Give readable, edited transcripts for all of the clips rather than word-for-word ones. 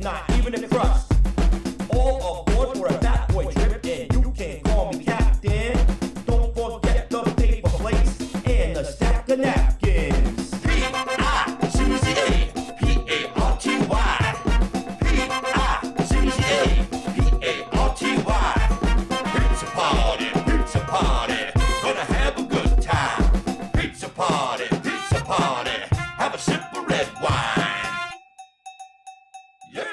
biscuit, not even a crust. All aboard for a fat boy trip, and you can call me captain. Don't forget the paper plates and the stack of napkins. P-I-C-C-A, P-A-R-T-Y. P-I-C-C-A, P-A-R-T-Y. Pizza party, pizza party. Gonna have a good time. Pizza party, pizza party. Have a sip of red wine. Yeah.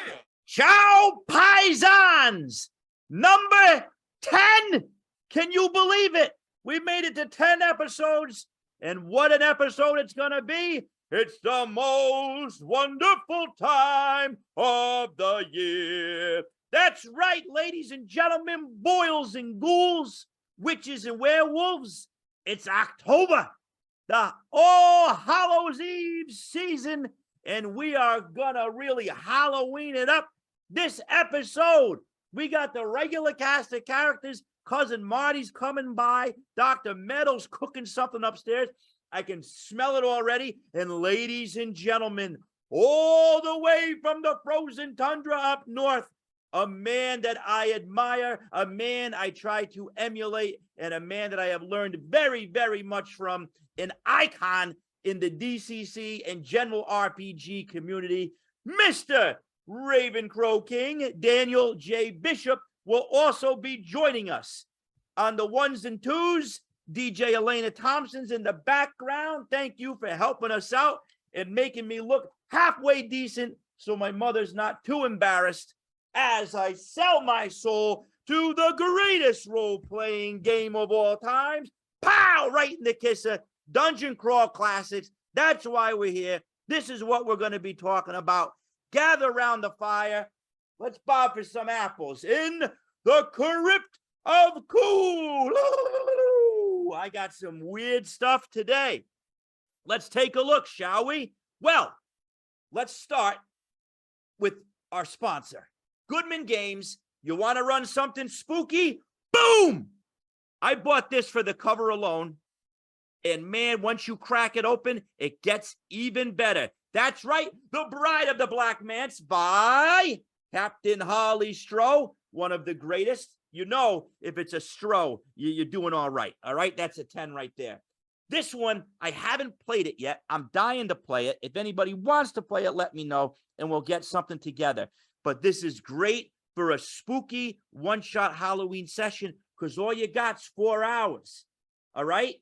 Ciao, paisans! Number 10! Can you believe it? We made it to 10 episodes, and what an episode it's gonna be. It's the most wonderful time of the year. That's right, ladies and gentlemen, boils and ghouls, witches and werewolves. It's October, the All Hallows Eve season, and we are gonna really Halloween it up this episode. We got the regular cast of characters. Cousin Marty's coming by. Dr. Meadows cooking something upstairs. I can smell it already. And ladies and gentlemen, all the way from the frozen tundra up north, a man that I admire, a man I try to emulate, and a man that I have learned very, very much from, an icon in the DCC and general RPG community, Mr. Raven Croking. Daniel J. Bishop will also be joining us. On the ones and twos, DJ Elena Thompson's in the background. Thank you for helping us out and making me look halfway decent so my mother's not too embarrassed as I sell my soul to the greatest role-playing game of all times. Pow! Right in the kisser. Dungeon Crawl Classics. That's why we're here. This is what we're going to be talking about. Gather around the fire. Let's bob for some apples in the crypt of cool. I got some weird stuff today. Let's take a look, shall we? Well, let's start with our sponsor, Goodman Games. You want to run something spooky? Boom! I bought this for the cover alone. And man, once you crack it open, it gets even better. That's right, The Bride of the Black Manse by Captain Harley Stroh, one of the greatest. You know, if it's a Stroh, you're doing all right. All right, that's a 10 right there. This one, I haven't played it yet. I'm dying to play it. If anybody wants to play it, let me know, and we'll get something together. But this is great for a spooky one-shot Halloween session because all you got's 4 hours. All right?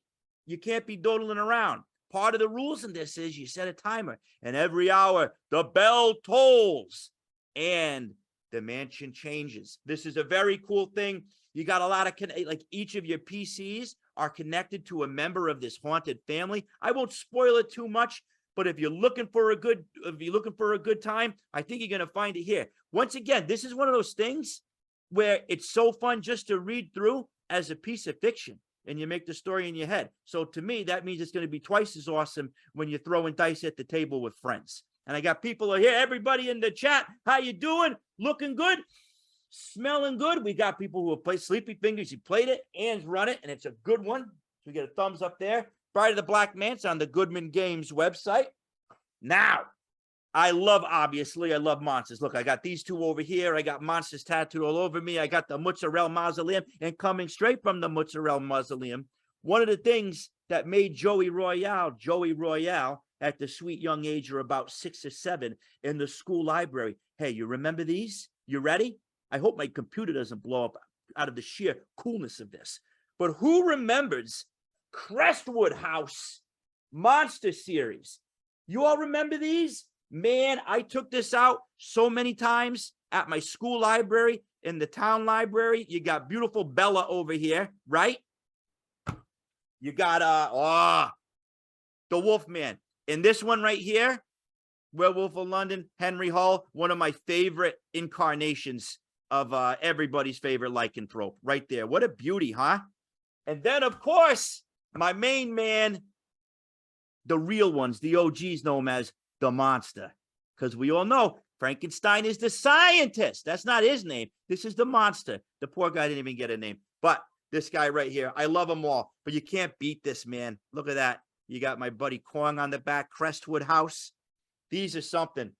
You can't be dawdling around. Part of the rules in this is you set a timer, and every hour the bell tolls and the mansion changes. This is a very cool thing. You got a lot of, like each of your PCs are connected to a member of this haunted family. I won't spoil it too much, but if you're looking for a good time, I think you're going to find it here. Once again, this is one of those things where it's so fun just to read through as a piece of fiction. And you make the story in your head. So to me, that means it's going to be twice as awesome when you're throwing dice at the table with friends. And I got people here, everybody in the chat. How you doing? Looking good? Smelling good? We got people who have played Sleepy Fingers. You played it. Ann's run it, and it's a good one. So we get a thumbs up there. Bride of the Black Manse on the Goodman Games website. Now, I love monsters. Look, I got these two over here. I got monsters tattooed all over me. I got the Mozzarella Mausoleum, and coming straight from the Mozzarella Mausoleum, one of the things that made Joey Royale, at the sweet young age of about 6 or 7 in the school library. Hey, you remember these? You ready? I hope my computer doesn't blow up out of the sheer coolness of this. But who remembers Crestwood House Monster Series? You all remember these? Man, I took this out so many times at my school library, in the town library. You got beautiful Bella over here, right? You got the Wolfman. And this one right here, Werewolf of London, Henry Hall, one of my favorite incarnations of everybody's favorite lycanthrope right there. What a beauty, huh? And then, of course, my main man, the real ones, the OGs know him as the Monster, because we all know Frankenstein is the scientist. That's not his name. This is the Monster. The poor guy didn't even get a name. But this guy right here, I love them all, but you can't beat this, man. Look at that. You got my buddy Kong on the back, Crestwood House. These are something.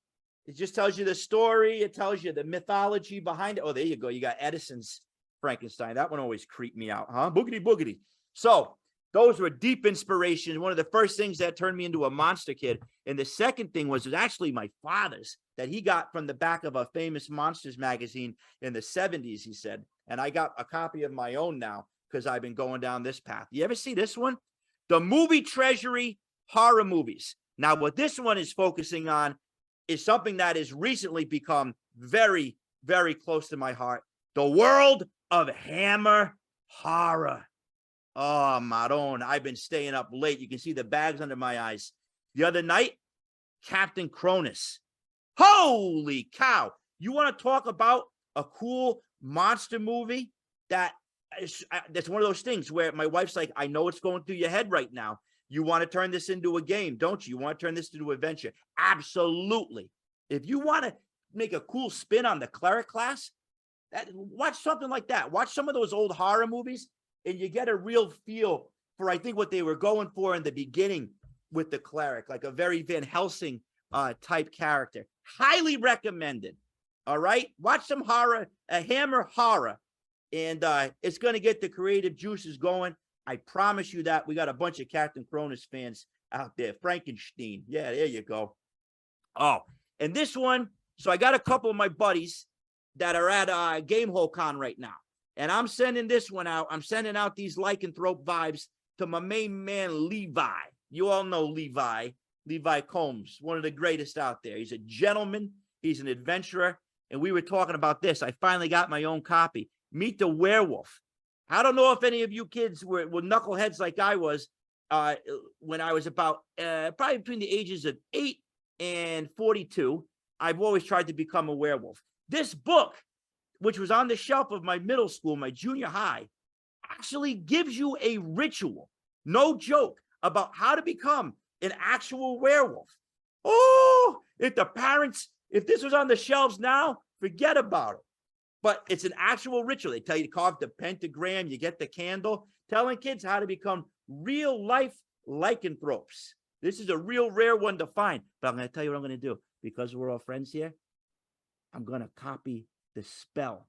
It just tells you the story. It tells you the mythology behind it. Oh, there you go. You got Edison's Frankenstein. That one always creeped me out, huh? Boogity boogity. So those were deep inspirations. One of the first things that turned me into a monster kid. And the second thing was actually my father's that he got from the back of a famous Monsters magazine in the 70s, he said. And I got a copy of my own now because I've been going down this path. You ever see this one? The Movie Treasury horror movies. Now, what this one is focusing on is something that has recently become very, very close to my heart. The world of Hammer horror. Oh, Maron, I've been staying up late. You can see the bags under my eyes. The other night, Captain Cronus. Holy cow. You want to talk about a cool monster movie that's one of those things where my wife's like, I know what's going through your head right now. You want to turn this into a game, don't you? You want to turn this into an adventure? Absolutely. If you want to make a cool spin on the cleric class, watch something like that. Watch some of those old horror movies, and you get a real feel for, I think, what they were going for in the beginning with the cleric, like a very Van Helsing type character. Highly recommended. All right. Watch some horror, a Hammer horror, and it's going to get the creative juices going. I promise you that. We got a bunch of Captain Cronus fans out there. Frankenstein. Yeah, there you go. Oh, and this one. So I got a couple of my buddies that are at Game Hole Con right now. And I'm sending this one out. I'm sending out these lycanthrope vibes to my main man, Levi. You all know Levi. Levi Combs, one of the greatest out there. He's a gentleman. He's an adventurer. And we were talking about this. I finally got my own copy. Meet the Werewolf. I don't know if any of you kids were knuckleheads like I was when I was about probably between the ages of 8 and 42. I've always tried to become a werewolf. This book, which was on the shelf of my middle school, my junior high, actually gives you a ritual, no joke, about how to become an actual werewolf. Oh, if this was on the shelves now, forget about it. But it's an actual ritual. They tell you to carve the pentagram, you get the candle, telling kids how to become real life lycanthropes. This is a real rare one to find. But I'm going to tell you what I'm going to do. Because we're all friends here, I'm going to copy the spell.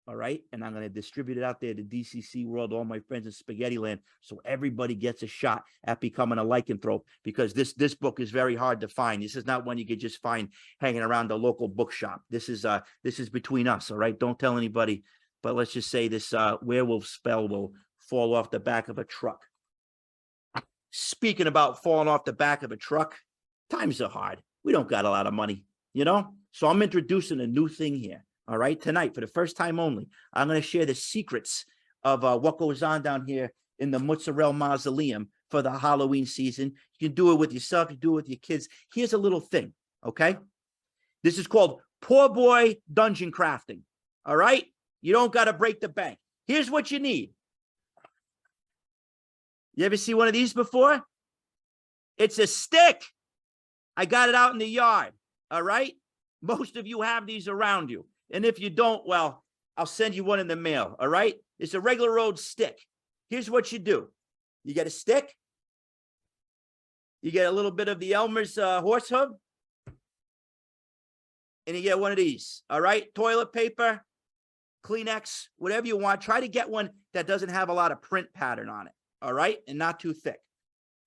All right. And I'm going to distribute it out there to DCC World, all my friends in Spaghetti Land, so everybody gets a shot at becoming a lycanthrope, because this book is very hard to find. This is not one you could just find hanging around the local bookshop. This is between us. All right. Don't tell anybody. But let's just say this werewolf spell will fall off the back of a truck. Speaking about falling off the back of a truck, times are hard. We don't got a lot of money, So I'm introducing a new thing here. All right, tonight, for the first time only, I'm going to share the secrets of what goes on down here in the Mozzarella Mausoleum for the Halloween season. You can do it with yourself. You do it with your kids. Here's a little thing, okay? This is called Poor Boy Dungeon Crafting, all right? You don't got to break the bank. Here's what you need. You ever see one of these before? It's a stick. I got it out in the yard, all right? Most of you have these around you. And if you don't, well, I'll send you one in the mail, all right? It's a regular old stick. Here's what you do. You get a stick. You get a little bit of the Elmer's horse hoof. And you get one of these, all right? Toilet paper, Kleenex, whatever you want. Try to get one that doesn't have a lot of print pattern on it, all right? And not too thick.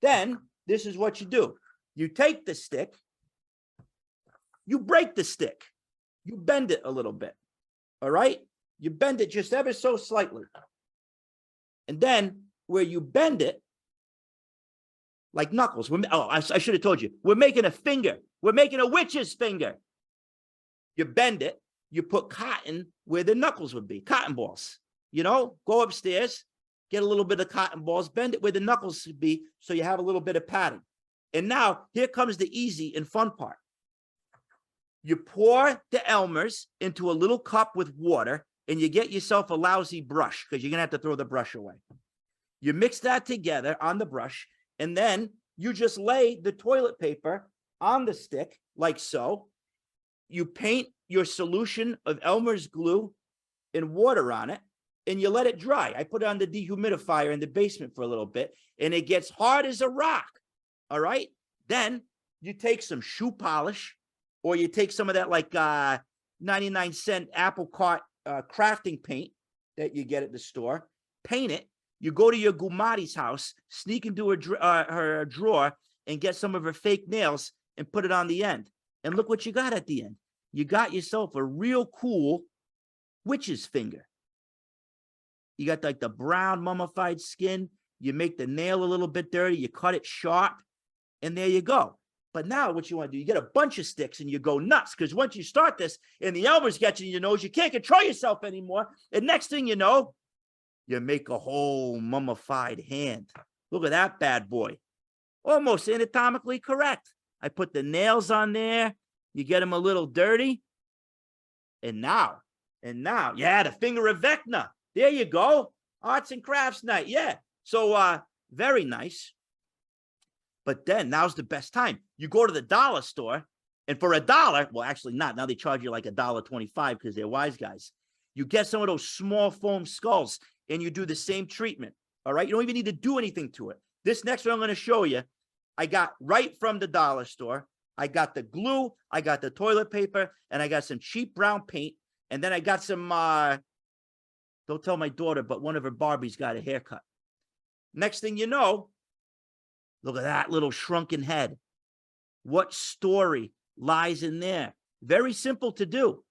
Then, this is what you do. You take the stick. You break the stick. You bend it a little bit, all right? You bend it just ever so slightly. And then where you bend it, like knuckles. I should have told you. We're making a finger. We're making a witch's finger. You bend it. You put cotton where the knuckles would be, cotton balls. Go upstairs, get a little bit of cotton balls, bend it where the knuckles should be so you have a little bit of padding. And now here comes the easy and fun part. You pour the Elmer's into a little cup with water, and you get yourself a lousy brush, because you're going to have to throw the brush away. You mix that together on the brush, and then you just lay the toilet paper on the stick, like so. You paint your solution of Elmer's glue and water on it, and you let it dry. I put it on the dehumidifier in the basement for a little bit, and it gets hard as a rock, all right? Then you take some shoe polish, or you take some of that like 99-cent apple cart crafting paint that you get at the store, paint it. You go to your Gumati's house, sneak into her drawer, and get some of her fake nails and put it on the end. And look what you got at the end. You got yourself a real cool witch's finger. You got like the brown mummified skin. You make the nail a little bit dirty. You cut it sharp, and there you go. But now what you want to do, you get a bunch of sticks and you go nuts, because once you start this and the elmer's getting in your nose, you can't control yourself anymore. And next thing you know, you make a whole mummified hand. Look at that bad boy. Almost anatomically correct. I put the nails on there. You get them a little dirty. And now, yeah, the finger of Vecna. There you go. Arts and crafts night. Yeah. So, very nice. But then now's the best time. You go to the dollar store, and for $1, well, actually not. Now they charge you like $1.25 because they're wise guys. You get some of those small foam skulls and you do the same treatment. All right. You don't even need to do anything to it. This next one I'm going to show you, I got right from the dollar store. I got the glue, I got the toilet paper, and I got some cheap brown paint. And then I got some, don't tell my daughter, but one of her Barbies got a haircut. Next thing you know, look at that little shrunken head. What story lies in there? Very simple to do.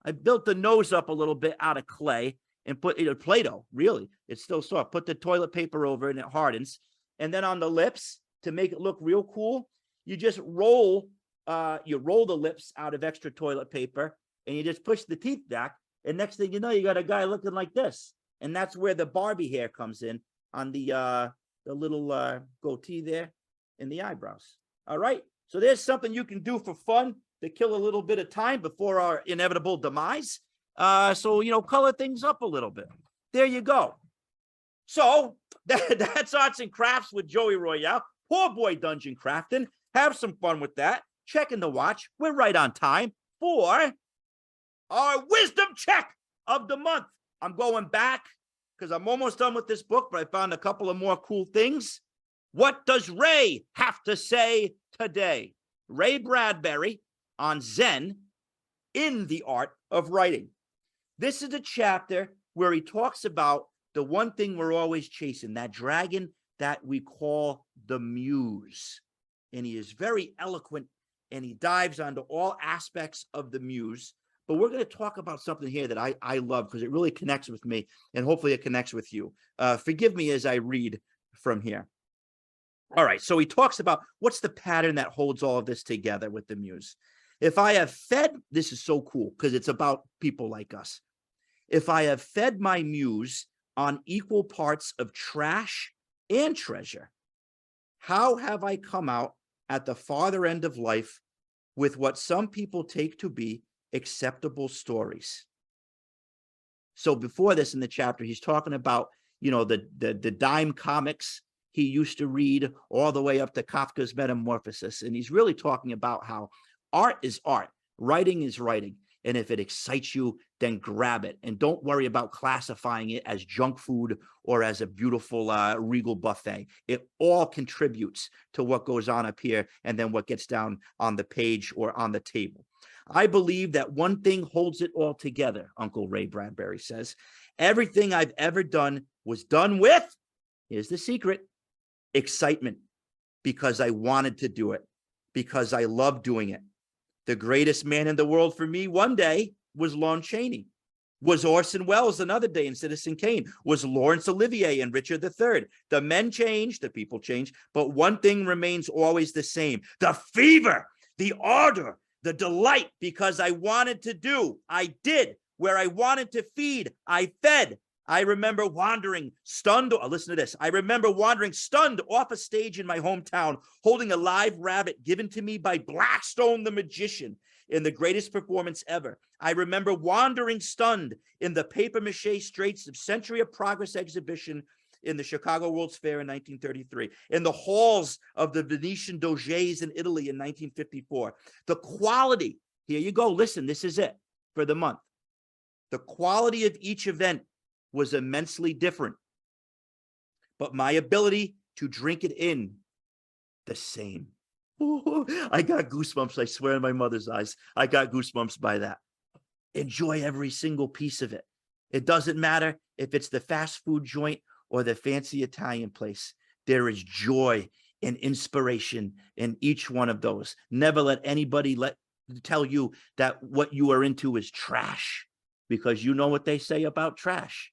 I built the nose up a little bit out of clay and put it Play-Doh, really. It's still soft. Put the toilet paper over it and it hardens. And then on the lips, to make it look real cool, you just roll the lips out of extra toilet paper and you just push the teeth back. And next thing you know, you got a guy looking like this. And that's where the Barbie hair comes in on the little goatee there in the eyebrows. All right. So there's something you can do for fun to kill a little bit of time before our inevitable demise. So, color things up a little bit. There you go. So that's Arts and Crafts with Joey Royale. Poor boy dungeon crafting. Have some fun with that. Checking the watch. We're right on time for our wisdom check of the month. I'm going back because I'm almost done with this book, but I found a couple of more cool things. What does Ray have to say today? Ray Bradbury on Zen in the Art of Writing. This is a chapter where he talks about the one thing we're always chasing, that dragon that we call the Muse. And he is very eloquent and he dives onto all aspects of the Muse. But we're going to talk about something here that I love because it really connects with me and hopefully it connects with you. Forgive me as I read from here. All right, so he talks about what's the pattern that holds all of this together with the Muse. If I have fed, this is so cool because it's about people like us. If I have fed my Muse on equal parts of trash and treasure, how have I come out at the farther end of life with what some people take to be acceptable stories? So before this in the chapter, he's talking about, the dime comics he used to read all the way up to Kafka's Metamorphosis. And he's really talking about how art is art, writing is writing. And if it excites you, then grab it. And don't worry about classifying it as junk food or as a beautiful regal buffet. It all contributes to what goes on up here and then what gets down on the page or on the table. I believe that one thing holds it all together, Uncle Ray Bradbury says. Everything I've ever done was done with, here's the secret, excitement, because I wanted to do it, because I love doing it. The greatest man in the world for me one day was Lon Chaney, was Orson Welles another day in Citizen Kane, was Laurence Olivier and Richard III. The men change, the people change, but one thing remains always the same: the fever, the ardor, the delight, because I wanted to do, I did. Where I wanted to feed, I fed. I remember wandering stunned. Listen to this. I remember wandering stunned off a stage in my hometown, holding a live rabbit given to me by Blackstone the magician in the greatest performance ever. I remember wandering stunned in the papier-mâché Straits of Century of Progress exhibition in the Chicago World's Fair in 1933, in the halls of the Venetian Doges in Italy in 1954. The quality, here you go, listen, this is it for the month. The quality of each event was immensely different, but my ability to drink it in, the same. Ooh, I got goosebumps. I swear in my mother's eyes. I got goosebumps by that. Enjoy every single piece of it. It doesn't matter if it's the fast food joint or the fancy Italian place. There is joy and inspiration in each one of those. Never let anybody tell you that what you are into is trash, because you know what they say about trash.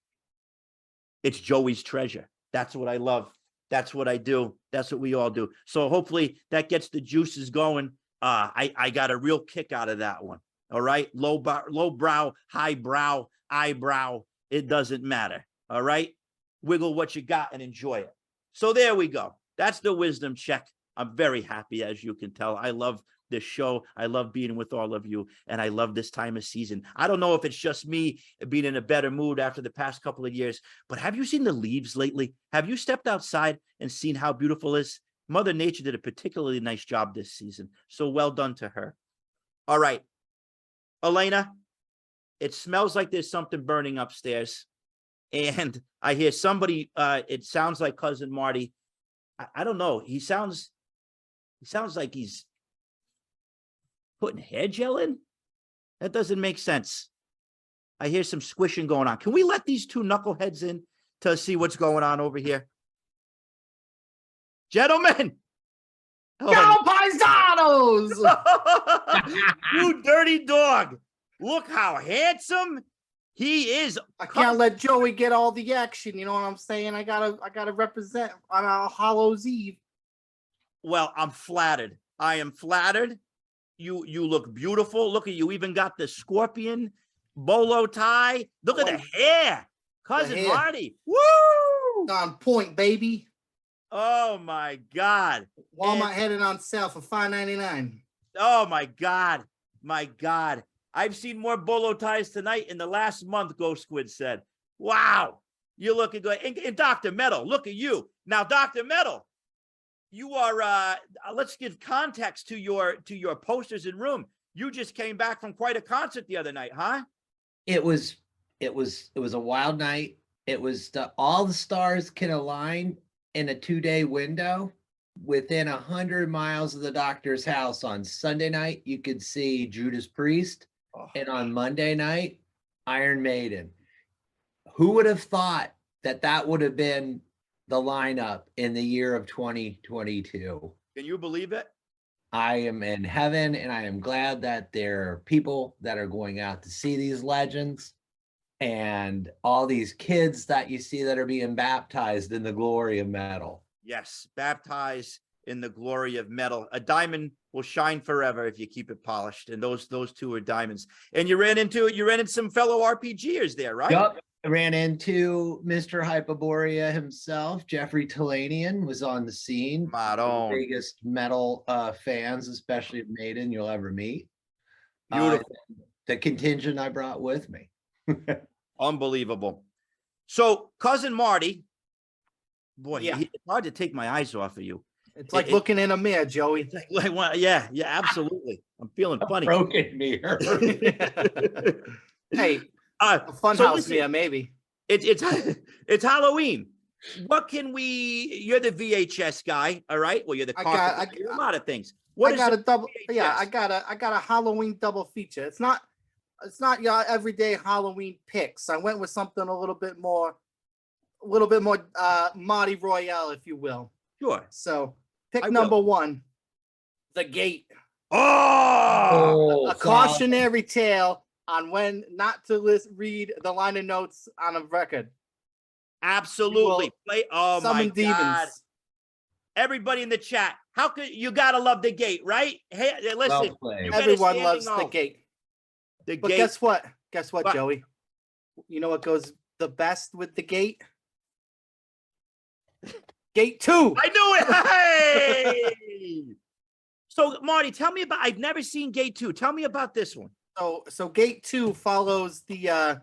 It's Joey's treasure. That's what I love. That's what I do. That's what we all do. So hopefully that gets the juices going. I got a real kick out of that one. All right. Low brow, high brow, eyebrow. It doesn't matter. All right. Wiggle what you got and enjoy it. So there we go. That's the wisdom check. I'm very happy, as you can tell. I love this show. I love being with all of you, and I love this time of season. I don't know if it's just me being in a better mood after the past couple of years, but have you seen the leaves lately? Have you stepped outside and seen how beautiful it is? Mother Nature did a particularly nice job this season, so well done to her. All right, Elena, it smells like there's something burning upstairs, and I hear somebody, it sounds like Cousin Marty. I don't know. He sounds like he's putting hair gel in. That doesn't make sense. I hear some squishing going on. Can we let these two knuckleheads in to see what's going on over here? Gentlemen. Go Paisanos! You dirty dog. Look how handsome he is. I can't let Joey get all the action. You know what I'm saying? I gotta represent on our Hallows Eve. Well, I'm flattered. I am flattered. You look beautiful. Look at you. Even got the scorpion bolo tie. Look at the hair. Cousin Marty. Woo! On point, baby. Oh my God. Walmart headed on sale for $5.99. Oh my God. My God. I've seen more bolo ties tonight in the last month, Ghost Squid said. Wow. You're looking good. And Dr. Metal, look at you. Now, Dr. Metal, you are, let's give context to your posters in room. You just came back from quite a concert the other night, huh? It was a wild night. It was all the stars can align in a 2-day window. Within 100 miles of the doctor's house on Sunday night, you could see Judas Priest. And on Monday night, Iron Maiden. Who would have thought that would have been the lineup in the year of 2022? Can you believe it? I am in heaven, and I am glad that there are people that are going out to see these legends and all these kids that you see that are being baptized in the glory of metal. Yes, baptized in the glory of metal. A diamond will shine forever if you keep it polished, and those two are diamonds. And you ran into some fellow RPGers there, right? Yep. I ran into Mr. Hyperborea himself. Jeffrey Talanian was on the scene. One of the biggest metal fans, especially of Maiden, you'll ever meet. Beautiful. The contingent I brought with me. Unbelievable. So, Cousin Marty, boy, Yeah. it's hard to take my eyes off of you. It's like looking in a mirror, Joey. It's like, yeah, absolutely. I'm feeling funny. Broken mirror. Hey, a funhouse mirror, maybe. It's Halloween. What can you're the VHS guy, all right? Well, you're the you're a lot of things. I got a Halloween double feature. It's not your everyday Halloween picks. I went with something a little bit more Marty Royale, if you will. Sure. So pick number 1, The Gate. Oh, a cautionary tale on when not to read the liner notes on a record. Absolutely. Oh my God. Everybody in the chat, how could you gotta love The Gate, right? Hey, listen, everyone loves The Gate. But guess what? Guess what, Joey? You know what goes the best with The Gate? Gate 2. I knew it. Hey! So, Marty, tell me about. I've never seen Gate 2. Tell me about this one. So Gate 2 follows the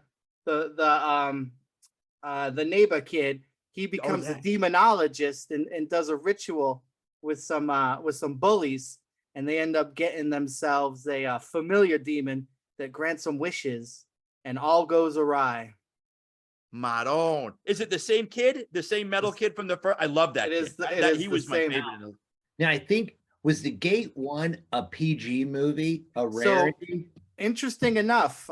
neighbor kid. He becomes a demonologist and does a ritual with some bullies, and they end up getting themselves a familiar demon that grants them wishes, and all goes awry. Maron. Is it the same kid? The same metal kid from the first? I love that. It is. He was my favorite. Now, I think Was the Gate 1 a PG movie, a So rarity? interesting enough,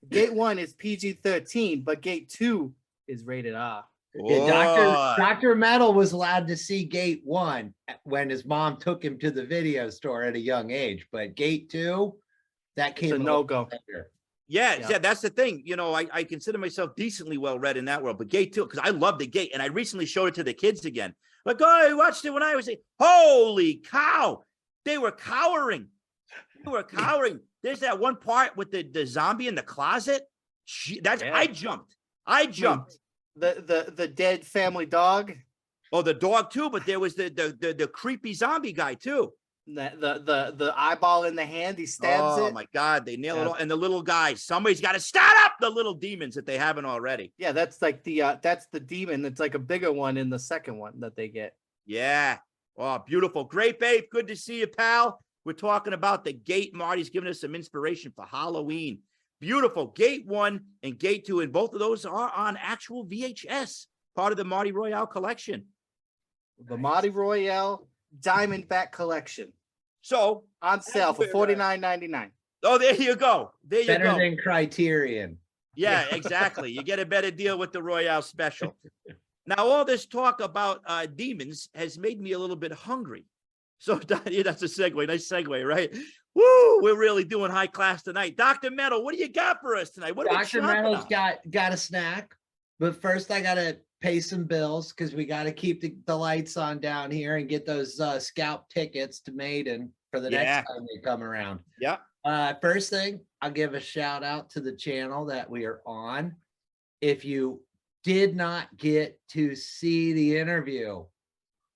Gate 1 is PG-13, but Gate 2 is rated R. Yeah, Dr. Metal was allowed to see Gate 1 when his mom took him to the video store at a young age, but Gate 2, that came a no-go. Yeah, Yeah. yeah, that's the thing. You know, I consider myself decently well read in that world, but Gate 2, because I love the Gate, and I recently showed it to the kids again. Like, oh, I watched it when I was holy cow, they were cowering. They were cowering. There's that one part with the zombie in the closet. I jumped. The dead family dog. Oh, the dog too, but there was the creepy zombie guy too. The eyeball in the hand, he stabs it. Oh my God, they nail it all. And the little guys, somebody's got to start up the little demons that they haven't already. Yeah, that's like that's the demon. It's like a bigger one in the second one that they get. Yeah. Oh, beautiful. Great, babe. Good to see you, pal. We're talking about the Gate. Marty's giving us some inspiration for Halloween. Beautiful. Gate 1 and Gate 2, and both of those are on actual VHS, part of the Marty Royale collection. The Marty Royale Diamondback collection. So on sale for $49.99. Oh, there you go. There you go. Better than Criterion. Yeah, exactly. You get a better deal with the Royale special. Now, all this talk about demons has made me a little bit hungry. So that's a segue. Nice segue, right? Woo! We're really doing high class tonight. Dr. Metal, what do you got for us tonight? What Dr. Metal's got a snack, but first I gotta pay some bills because we gotta keep the lights on down here and get those scalp tickets to Maiden for the next time they come around. Yeah. First thing, I'll give a shout out to the channel that we are on. If you did not get to see the interview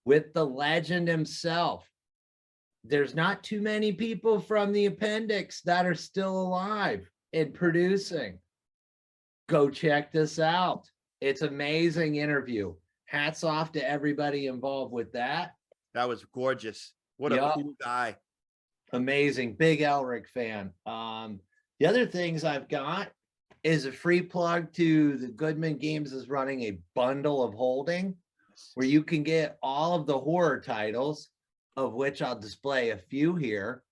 with the legend himself, there's not too many people from the appendix that are still alive and producing. Go check this out. It's an amazing interview. Hats off to everybody involved with that. That was gorgeous. What a cool guy. Amazing. Big Elric fan. The other things I've got is a free plug to the Goodman Games is running a bundle of holding where you can get all of the horror titles, of which I'll display a few here,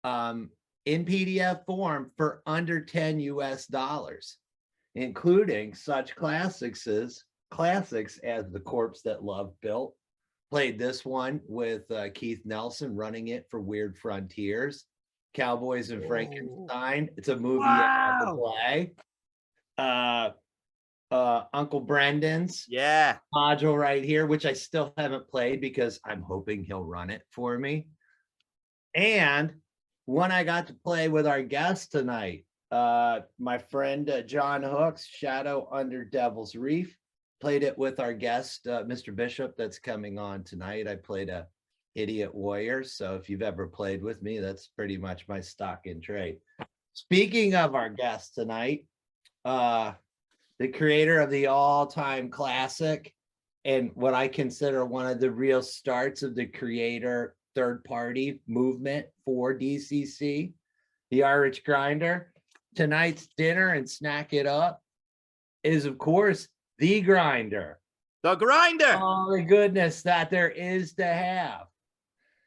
in PDF form for under $10 US, including such classics as The Corpse That Love Built. Played this one with Keith Nelson running it for Weird Frontiers. Cowboys and Frankenstein. It's a movie to play. Uncle Brendan's module right here, which I still haven't played because I'm hoping he'll run it for me. And one I got to play with our guest tonight, my friend John Hooks, Shadow Under Devil's Reef. Played it with our guest, Mr. Bishop, that's coming on tonight. I played a Idiot Warrior. So if you've ever played with me, that's pretty much my stock in trade. Speaking of our guest tonight, the creator of the all-time classic and what I consider one of the real starts of the creator third-party movement for DCC, the Irish Grinder. Tonight's dinner and snack it up is, of course, the Grinder. The Grinder. All the goodness that there is to have.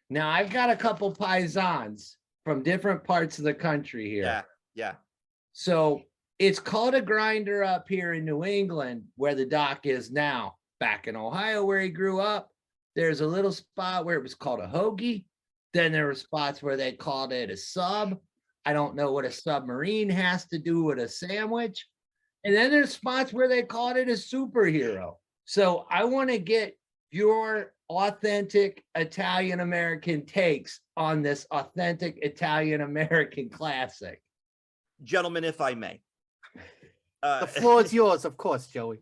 Now, I've got a couple paisans from different parts of the country here. Yeah. So it's called a grinder up here in New England where the dock is now. Back in Ohio where he grew up, there's a little spot where it was called a hoagie. Then there were spots where they called it a sub. I don't know what a submarine has to do with a sandwich. And then there's spots where they called it a superhero. So I want to get your authentic Italian-American takes on this authentic Italian-American classic. Gentlemen, if I may. The floor is yours, of course, Joey.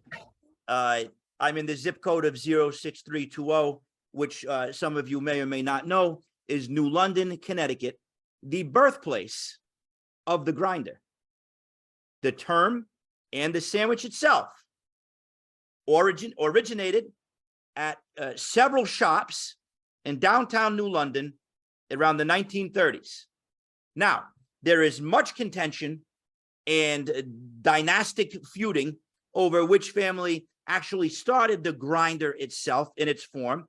I'm in the zip code of 06320, which some of you may or may not know is New London, Connecticut, the birthplace of the grinder. The term and the sandwich itself originated at several shops in downtown New London around the 1930s. Now, there is much contention and dynastic feuding over which family actually started the grinder itself in its form.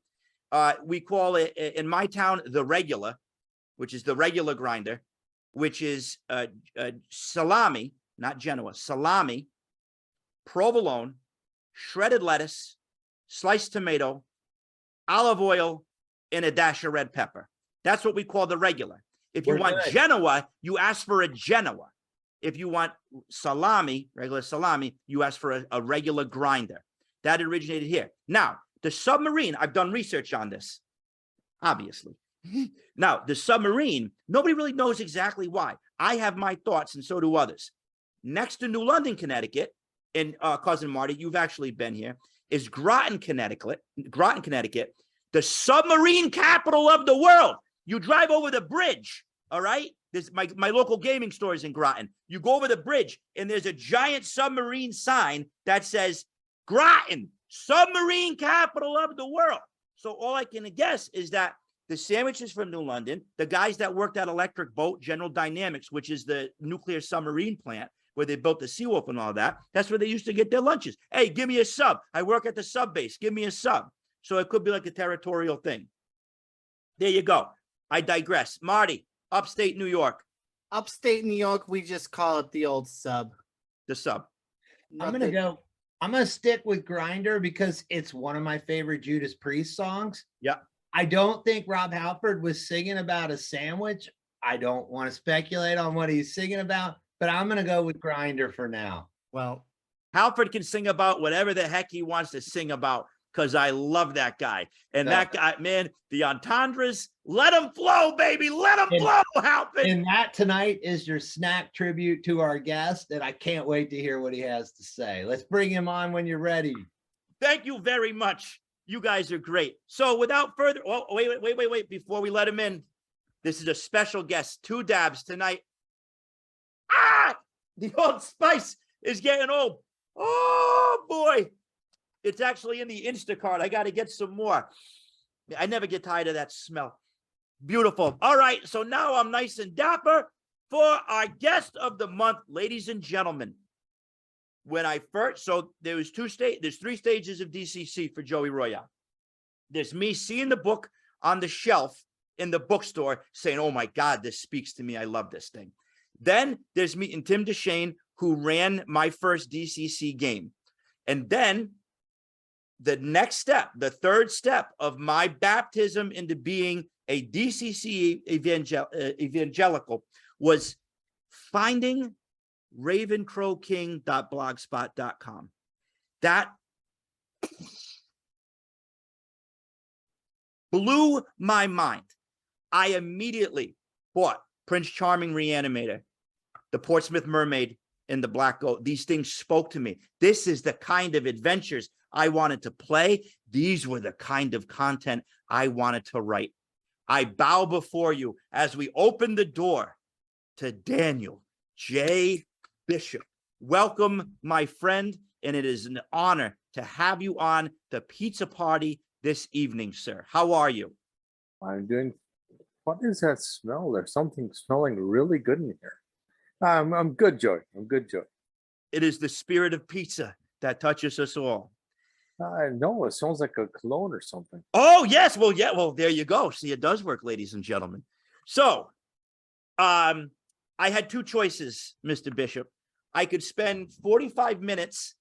We call it in my town the regular, which is the regular grinder, which is salami, not Genoa, salami, provolone, shredded lettuce, sliced tomato, olive oil, and a dash of red pepper. That's what we call the regular. If you want Genoa, you ask for a Genoa. If you want salami, regular salami, you ask for a regular grinder. That originated here. Now, the submarine, I've done research on this, obviously. Now, the submarine, nobody really knows exactly why. I have my thoughts, and so do others. Next to New London, Connecticut, and cousin Marty, you've actually been here, is Groton, Connecticut, the submarine capital of the world. You drive over the bridge, all right? There's my local gaming store is in Groton. You go over the bridge, and there's a giant submarine sign that says, Groton, submarine capital of the world. So all I can guess is that the sandwiches from New London, the guys that worked at Electric Boat, General Dynamics, which is the nuclear submarine plant where they built the Seawolf and all that, that's where they used to get their lunches. Hey, give me a sub. I work at the sub base. Give me a sub. So it could be like a territorial thing. There you go. I digress. Marty, upstate New York. Upstate New York, we just call it the old sub. The sub. I'm gonna stick with Grinder because it's one of my favorite Judas Priest songs. Yeah. I don't think Rob Halford was singing about a sandwich. I don't want to speculate on what he's singing about, but I'm gonna go with Grinder for now. Well, Halford can sing about whatever the heck he wants to sing about, because I love that guy. And that guy, man, the entendres, let him flow, baby. Let him flow, Halford. And that tonight is your snack tribute to our guest, and I can't wait to hear what he has to say. Let's bring him on when you're ready. Thank you very much. You guys are great. So without further, oh, wait. Before we let him in, this is a special guest, 2 dabs tonight. The Old Spice is getting old. Oh, boy. It's actually in the Instacart. I got to get some more. I never get tired of that smell. Beautiful. All right. So now I'm nice and dapper for our guest of the month, ladies and gentlemen. When I first, so there's 3 stages of DCC for Joey Royale. There's me seeing the book on the shelf in the bookstore saying, oh my God, this speaks to me. I love this thing. Then there's me and Tim DeShane, who ran my first DCC game. And then the next step, the third step of my baptism into being a DCC evangelical was finding ravencroking.blogspot.com. That blew my mind. I immediately bought Prince Charming Reanimator, the Portsmouth Mermaid, and the Black Goat. These things spoke to me. This is the kind of adventures I wanted to play. These were the kind of content I wanted to write. I bow before you as we open the door to Daniel J. Bishop. Welcome, my friend, and it is an honor to have you on the pizza party this evening, sir. How are you? I'm doing. What is that smell? There's something smelling really good in here. I'm good, Joey. I'm good, Joey. It is the spirit of pizza that touches us all. No, it smells like a cologne or something. Oh, yes. Well, yeah. Well, there you go. See, it does work, ladies and gentlemen. So, I had 2 choices, Mr. Bishop. I could spend 45 minutes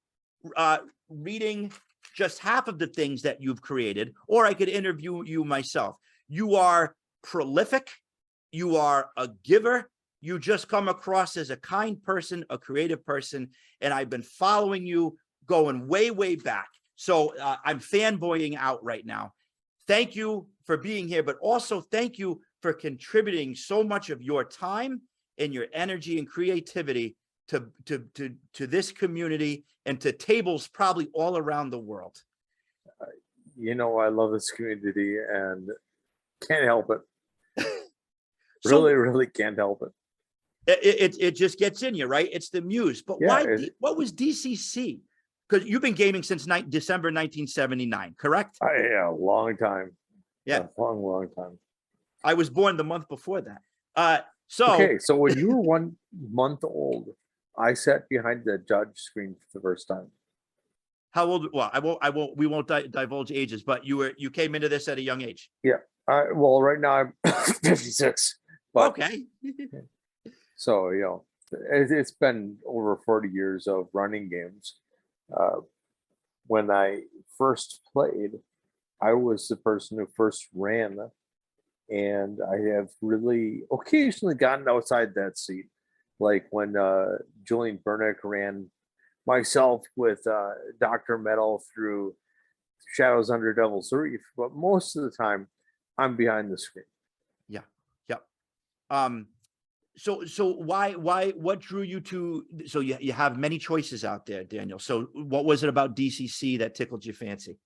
reading just half of the things that you've created, or I could interview you myself. You are prolific. You are a giver. You just come across as a kind person, a creative person, and I've been following you going way, way back. So I'm fanboying out right now. Thank you for being here, but also thank you for contributing so much of your time and your energy and creativity to this community and to tables probably all around the world. You know, I love this community and can't help it. Really can't help it. It just gets in you, right? It's the Muse. But Yeah, what was DCC? Because you've been gaming since December 1979, correct? Yeah, a long time. Yeah. A long time. I was born the month before that. Okay, so when you were 1 month old, I sat behind the judge screen for the first time. How old? Well, we won't divulge ages, but you came into this at a young age. Well, right now I'm 56, but Okay. so it's been over 40 years of running games. When I first played, I was the person who first ran, and I have really occasionally gotten outside that seat, like when Julian Burnick ran myself with Dr. Metal through Shadows Under Devil's Reef, but most of the time I'm behind the screen. Yeah. Yep. So what drew you to, so you have many choices out there, Daniel. So what was it about DCC that tickled your fancy?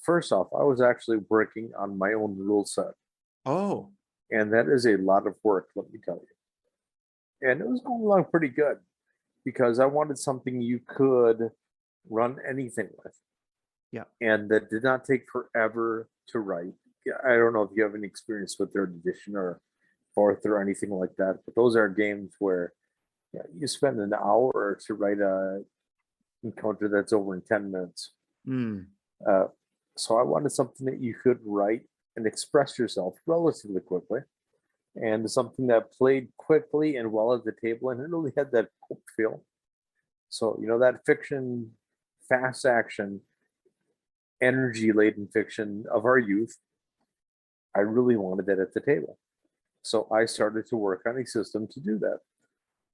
First off, I was actually working on my own rule set. Oh. And that is a lot of work, let me tell you. And it was going along pretty good because I wanted something you could run anything with. Yeah. And that did not take forever to write. I don't know if you have any experience with third edition or fourth or anything like that, but those are games where you spend an hour to write a encounter that's over in 10 minutes. So I wanted something that you could write and express yourself relatively quickly, and something that played quickly and well at the table, and it really had that pulp feel. So that fiction, fast action, energy laden fiction of our youth, I really wanted that at the table. So I started to work on a system to do that.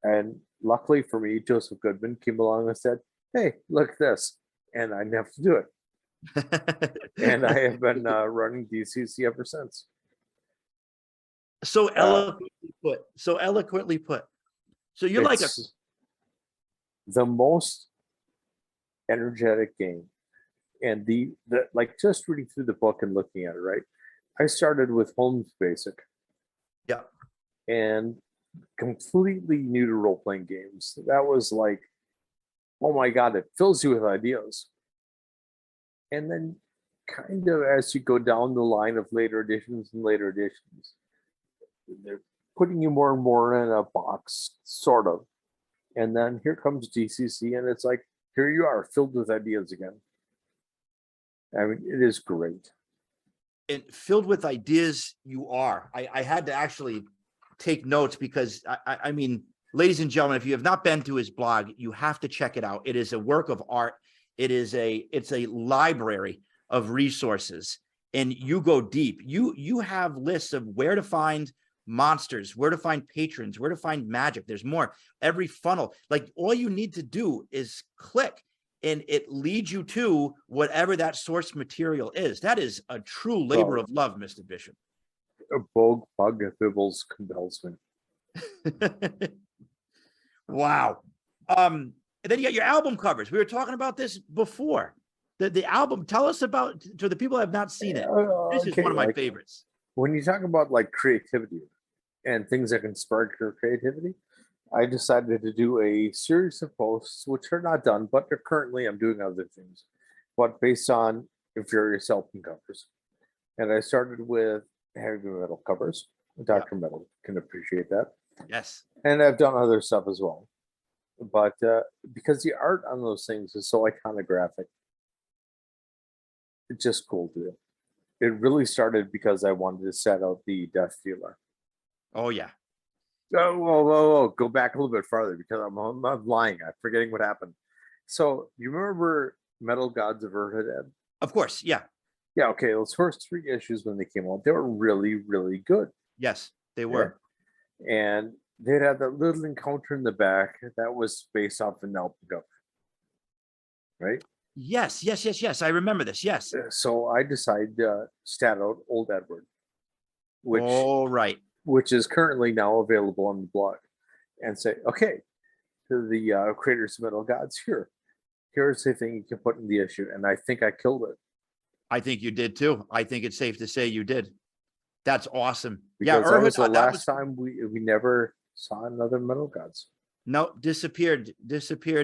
And luckily for me, Joseph Goodman came along and said, "Hey, look at this." And I didn't have to do it. And I have been running DCC ever since. So eloquently put. So eloquently put. So you're like the most energetic game. And the like, just reading through the book and looking at it, right? I started with Holmes Basic. Yeah. And completely new to role-playing games. That was like, oh my God, it fills you with ideas. And then kind of as you go down the line of later editions, they're putting you more and more in a box, sort of. And then here comes DCC, and it's like, here you are, filled with ideas again. I mean, it is great. And filled with ideas you are. I had to actually take notes because I mean, ladies and gentlemen, if you have not been to his blog, you have to check it out. It is a work of art. It's a library of resources, and you go deep. You have lists of where to find monsters, where to find patrons, where to find magic. There's more. Every funnel, like all you need to do is click, and it leads you to whatever that source material is. That is a true labor of love, Mr. Bishop. A bug bibbles compels me. Wow. And then you got your album covers. We were talking about this before. The album, tell us about, to the people who have not seen it. This is one of my favorites. When you talk about like creativity and things that can spark your creativity, I decided to do a series of posts, which are not done, but currently I'm doing other things, but based on various album covers. And I started with heavy metal covers. Dr. Metal can appreciate that. Yes. And I've done other stuff as well. But because the art on those things is so iconographic, it's just cool to do. It really started because I wanted to set out the Death Dealer. Oh, yeah. Oh, whoa. Go back a little bit farther because I'm lying. I'm forgetting what happened. So you remember Metal Gods of Earth? Of course, yeah. Yeah, okay. Those first 3 issues when they came out, they were really, really good. Yes, they were. Yeah. And they'd have that little encounter in the back that was based off an album cover. Right? Yes. I remember this. Yes. So I decided to stat out Old Edward, which is currently now available on the blog, and say, okay, to the creators of Metal Gods, here's the thing you can put in the issue. And I think I killed it. I think you did too. I think it's safe to say you did. That's awesome. Because that was the last time we never saw another Metal Gods. No, disappeared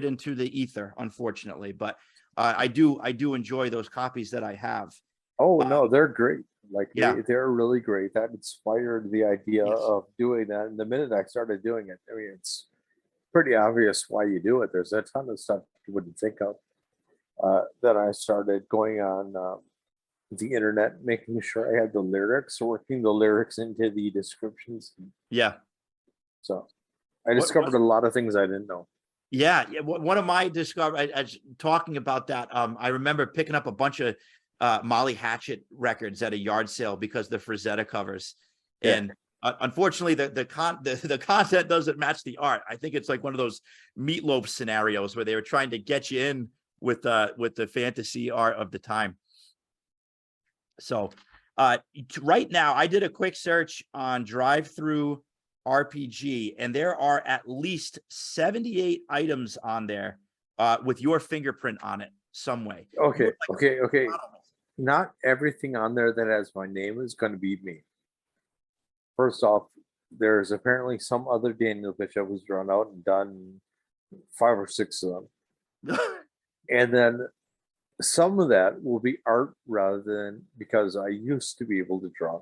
into the ether, unfortunately. But I do enjoy those copies that I have. Oh no, they're great. Like they're really great. That inspired the idea of doing that. And the minute I started doing it, I mean, it's pretty obvious why you do it. There's a ton of stuff you wouldn't think of. Then I started going on the internet, making sure I had the lyrics, working the lyrics into the descriptions. Yeah. So I discovered a lot of things I didn't know. Yeah, one of my talking about that, I remember picking up a bunch of Molly Hatchet records at a yard sale because the Frazetta covers, and unfortunately the content doesn't match the art. I think it's like one of those Meatloaf scenarios where they were trying to get you in with the fantasy art of the time. So right now, I did a quick search on Drive-Thru RPG, and there are at least 78 items on there with your fingerprint on it some way. Okay. Not everything on there that has my name is going to be me. First off, there's apparently some other Daniel Bishop who's drawn out and done 5 or 6 of them. And then some of that will be art rather than, because I used to be able to draw.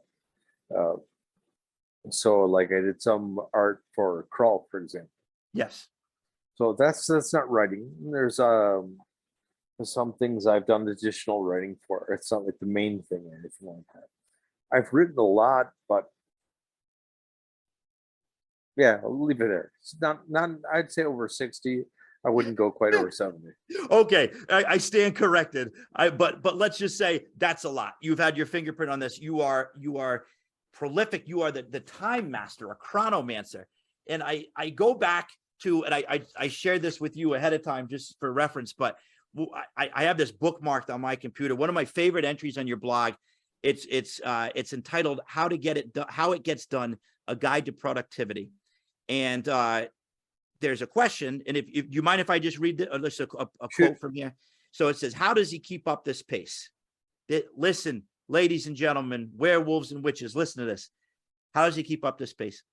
So like I did some art for Crawl, for example. Yes. So that's not writing. There's some things I've done additional writing for. It's not like the main thing or anything like that. I've written a lot, but yeah, I'll leave it there. It's not I'd say over 60. I wouldn't go quite over 70. Okay, I stand corrected. But let's just say that's a lot. You've had your fingerprint on this. You are prolific. You are the time master, a chronomancer. And I go back to, and I shared this with you ahead of time just for reference, but I have this bookmarked on my computer. One of my favorite entries on your blog. It's entitled "How It Gets Done: A Guide to Productivity," and there's a question, and if you mind if I just read a quote from here. So it says, "How does he keep up this pace?" Listen, ladies and gentlemen, werewolves and witches, listen to this. How does he keep up this pace?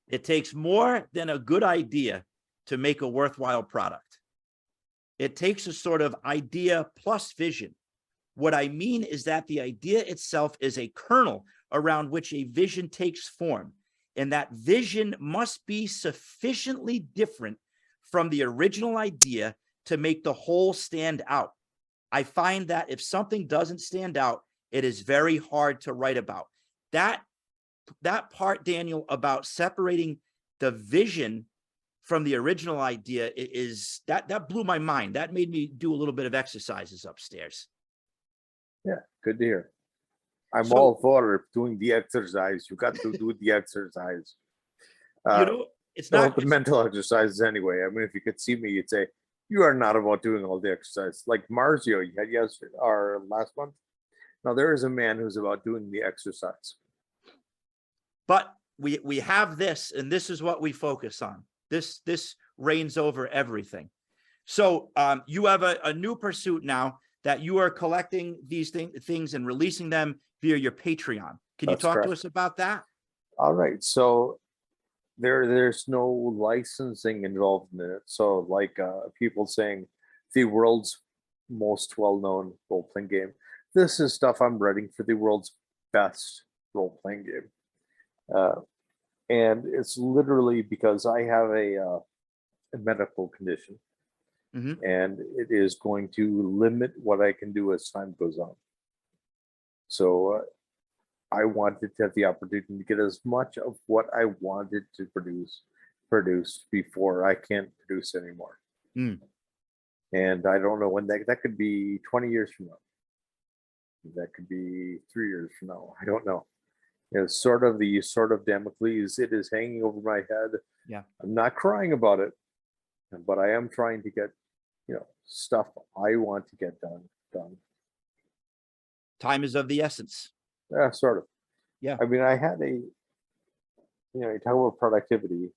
It takes more than a good idea to make a worthwhile product. It takes a sort of idea plus vision. What I mean is that the idea itself is a kernel around which a vision takes form, and that vision must be sufficiently different from the original idea to make the whole stand out. I find that if something doesn't stand out, it is very hard to write about. That part, Daniel, about separating the vision from the original idea is that blew my mind. That made me do a little bit of exercises upstairs. Yeah, good to hear. I'm all for doing the exercise. You got to do the exercise. It's not the mental exercises anyway. I mean, if you could see me, you'd say you are not about doing all the exercise. Like Marzio, you had yesterday or last month. Now there is a man who's about doing the exercise. But we have this, and this is what we focus on. This reigns over everything. So you have a new pursuit now that you are collecting these things and releasing them via your Patreon. Can you talk to us about that? All right. So there's no licensing involved in it. So like people saying the world's most well-known role-playing game. This is stuff I'm writing for the world's best role-playing game. And it's literally because I have a medical condition. Mm-hmm. And it is going to limit what I can do as time goes on. So I wanted to have the opportunity to get as much of what I wanted to produce before I can't produce anymore. Mm. And I don't know when that could be 20 years from now. That could be 3 years from now. I don't know. It's sort of Damocles. It is hanging over my head. Yeah. I'm not crying about it, but I am trying to get, stuff I want to get done. Time is of the essence. Yeah, sort of. Yeah. I mean, I had you talk about productivity,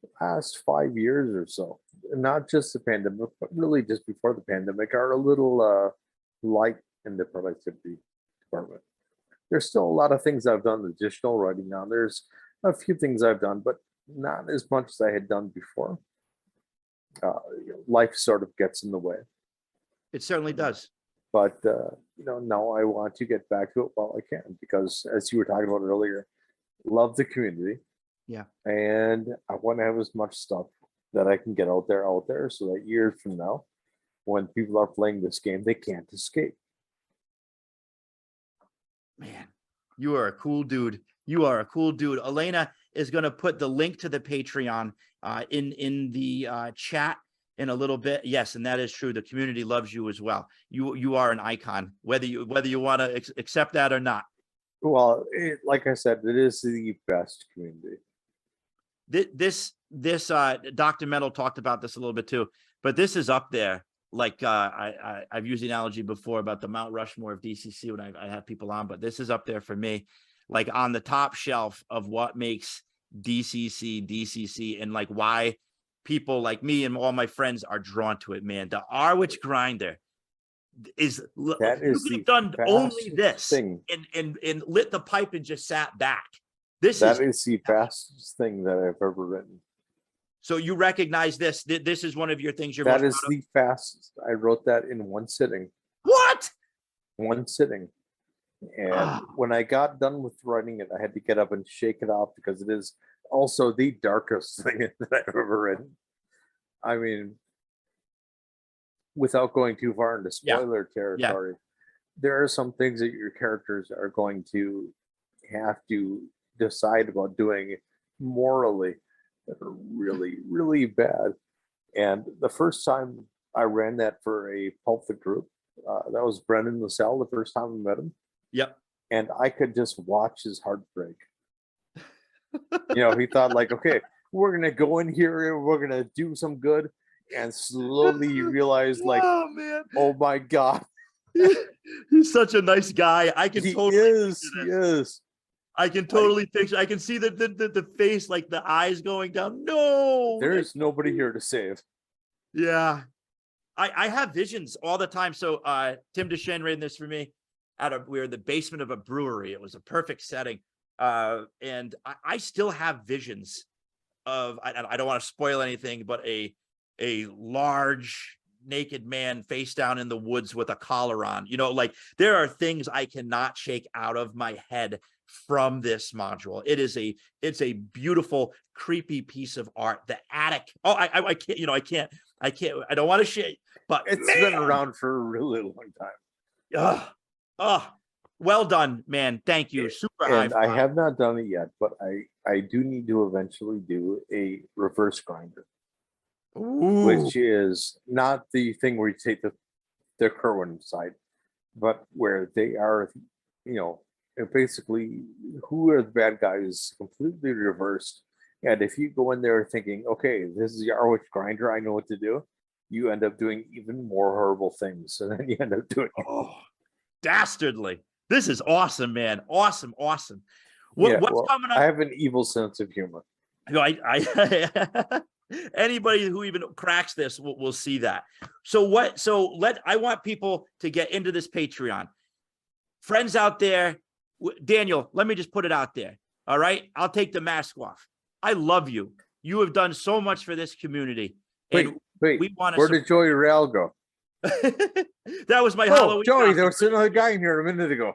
the past 5 years or so, not just the pandemic, but really just before the pandemic, are a little light in the productivity department. There's still a lot of things I've done additional writing on. There's a few things I've done, but not as much as I had done before. Life sort of gets in the way. It certainly does. But now I want to get back to it while I can, because as you were talking about earlier, love the community. Yeah. And I want to have as much stuff that I can get out there, so that years from now, when people are playing this game, they can't escape. Man, you are a cool dude. You are a cool dude. Elena is going to put the link to the Patreon in the chat in a little bit. Yes, and that is true. The community loves you as well. You are an icon, whether you want to accept that or not. Well, like I said, it is the best community. This Dr. Metal talked about this a little bit too, but this is up there. Like I've used the analogy before about the Mount Rushmore of DCC when I have people on, but this is up there for me, like on the top shelf of what makes DCC, and like why people like me and all my friends are drawn to it, man. The Harwich Grinder is you could have done only this thing. and lit the pipe and just sat back. That is the fastest thing that I've ever written. So you recognize this? This is one of your things you're. That is the fastest. I wrote that in one sitting. What? One sitting. And when I got done with writing it, I had to get up and shake it off because it is also the darkest thing that I've ever written. I mean, without going too far into spoiler territory, there are some things that your characters are going to have to decide about doing morally that are really, really bad. And the first time I ran that for a pulpit group, that was Brendan LaSalle, the first time I met him. Yep. And I could just watch his heartbreak. He thought like, okay, we're going to go in here and we're going to do some good. And slowly you realize like, oh my God. He's such a nice guy. I can Yes. I can totally picture. I can see the face, like the eyes going down. No, there is nobody here to save. Yeah, I have visions all the time. So Tim Deschênes ran this for me. We were in the basement of a brewery. It was a perfect setting, and I still have visions of. I don't want to spoil anything, but a large naked man face down in the woods with a collar on. Like there are things I cannot shake out of my head from this module. It's a beautiful, creepy piece of art. The attic. Oh, I can't. I don't want to share, but it's been around for a really long time. Well done, man. Thank you. Super high five. I have not done it yet, but I do need to eventually do a reverse grinder. Ooh. Which is not the thing where you take the Kerwin side, but where they are, basically who are the bad guys completely reversed. And if you go in there thinking, okay, this is the Harwich Grinder, I know what to do, you end up doing even more horrible things. So then you end up doing dastardly. This is awesome, man. Awesome. What's coming up? I have an evil sense of humor. Anybody who even cracks this will see that. I want people to get into this Patreon. Friends out there, Daniel, let me just put it out there. All right. I'll take the mask off. I love you. You have done so much for this community. Wait, we want to. Where did Joey Royale go? That was my Halloween. Joey, there was another guy in here a minute ago.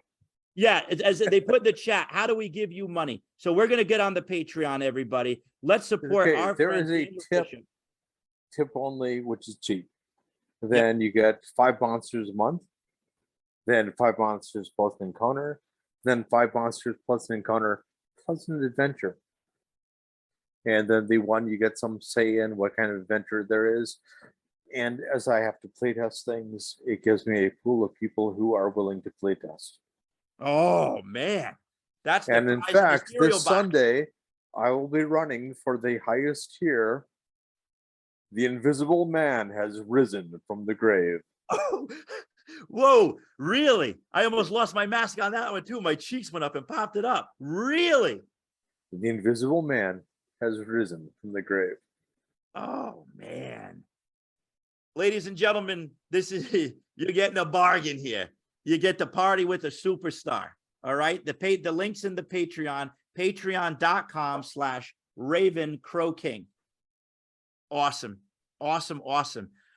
Yeah, as they put in the chat, how do we give you money? So we're going to get on the Patreon, everybody. Let's support our there friends. There is a tip only, which is cheap. Then you get 5 monsters a month. Then 5 monsters plus an encounter. Then 5 monsters plus an encounter plus an adventure. And then the one you get some say in what kind of adventure there is. And as I have to playtest things, it gives me a pool of people who are willing to playtest. Oh man, that's and in fact, this Sunday I will be running for the highest tier. The Invisible Man has risen from the grave. Oh, whoa! Really? I almost lost my mask on that one too. My cheeks went up and popped it up. Really? The Invisible Man has risen from the grave. Oh man, ladies and gentlemen, you're getting a bargain here. You get to party with a superstar. All right. The link's in the Patreon, patreon.com/Raven Croking. Awesome.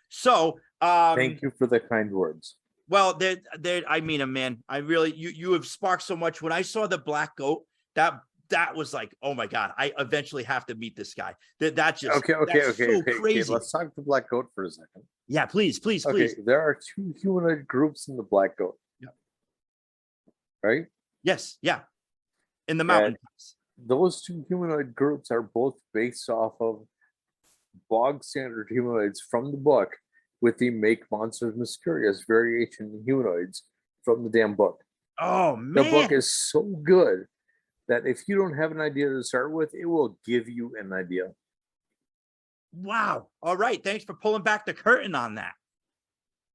So thank you for the kind words. Well, I mean, man, I really, you have sparked so much. When I saw the black goat, that that was like, oh my God, I eventually have to meet this guy. That's Okay, that's so crazy. Let's talk the Black Goat for a second. Yeah, please. Okay, there are 2 humanoid groups in the Black Goat. Yeah. Right? Yes, yeah. In the mountain. Those 2 humanoid groups are both based off of bog standard humanoids from the book with the Make Monsters Mysterious variation in humanoids from the damn book. Oh The man. book is so good that if you don't have an idea to start with, it will give you an idea. Wow. All right. Thanks for pulling back the curtain on that.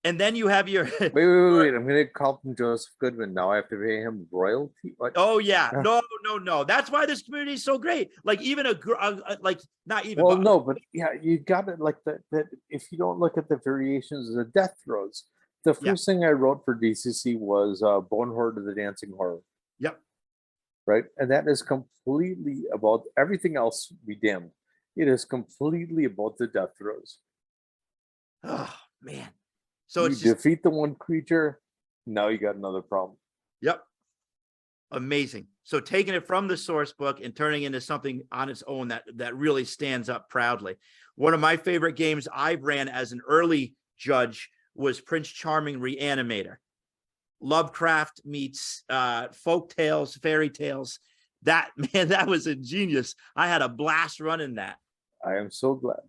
And then you have your Wait. I'm going to call him Joseph Goodman now. I have to pay him royalty. What? Oh yeah. No. That's why this community is so great. Like even like not even. Well, no, but yeah, you got it. Like that. If you don't look at the variations of the death throws, the first thing I wrote for DCC was Bone Horde of the Dancing Horror. Yep. Right, and that is completely about everything else we dimmed. It is completely about the death throws. Oh man. So you it's just, defeat the one creature, now you got another problem. Yep. Amazing. So taking it from the source book and turning into something on its own that really stands up proudly. One of my favorite games I've ran as an early judge was Prince Charming Reanimator. Lovecraft meets folk tales, fairy tales. That was ingenious. I had a blast running that. I am so glad.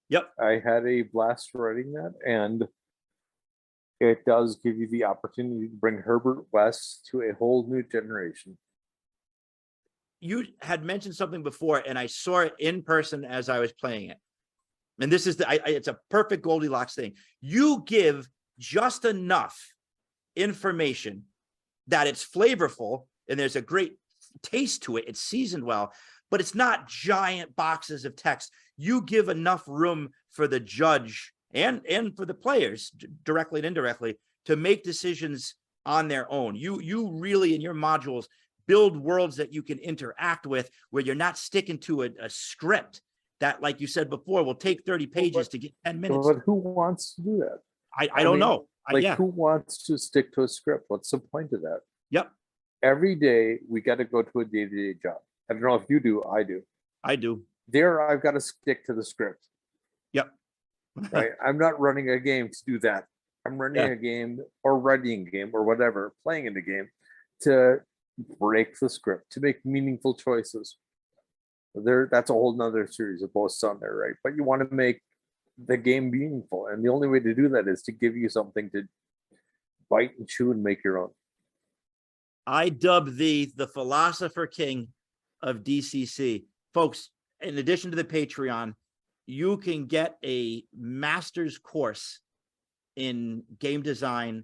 Yep. I had a blast writing that, and it does give you the opportunity to bring Herbert West to a whole new generation. You had mentioned something before, and I saw it in person as I was playing it. And this is it's a perfect Goldilocks thing. You give just enough information that it's flavorful and there's a great taste to it. It's seasoned well, but it's not giant boxes of text. You give enough room for the judge and for the players, directly and indirectly, to make decisions on their own. You really, in your modules, build worlds that you can interact with, where you're not sticking to a script that, like you said before, will take 30 pages to get 10 minutes. But who wants to do that? I don't know. Who wants to stick to a script? What's the point of that? Yep. Every day we got to go to a day-to-day job. I don't know if you do. I do. There, I've got to stick to the script. Yep. Right. I'm not running a game to do that. I'm running a game or writing a game or whatever, playing in the game to break the script, to make meaningful choices. That's a whole nother series of posts on there, right? But you want to make the game meaningful, and the only way to do that is to give you something to bite and chew and make your own. I dub thee the philosopher king of DCC. Folks, in addition to the Patreon, you can get a master's course in game design,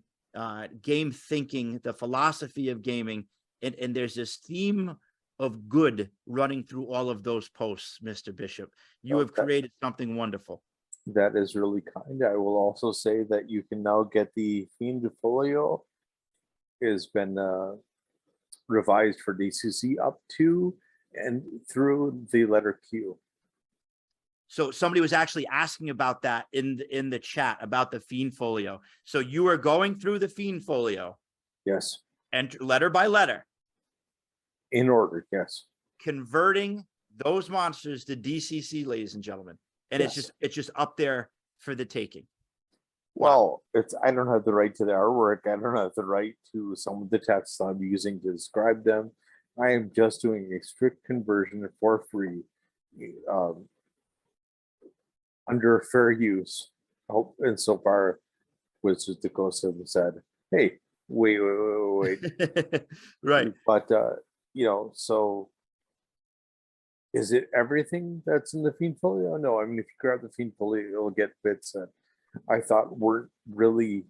game thinking, the philosophy of gaming, and there's this theme of good running through all of those posts, Mr. Bishop. You have created something wonderful. That is really kind. I will also say that you can now get the Fiend Folio. Has been revised for DCC up to and through the letter Q. So somebody was actually asking about that in the chat about the Fiend Folio. So you are going through the Fiend Folio. Yes. And letter by letter. In order, yes. Converting those monsters to DCC, ladies and gentlemen. And it's just up there for the taking. Well, I don't have the right to the artwork. I don't have the right to some of the texts I'm using to describe them. I am just doing a strict conversion for free, under fair use. And so far, Wizards of the Coast have said, "Hey, wait." Right. But so is it everything that's in the Fiend Folio? No, I mean, if you grab the Fiend Folio, you'll get bits that I thought weren't really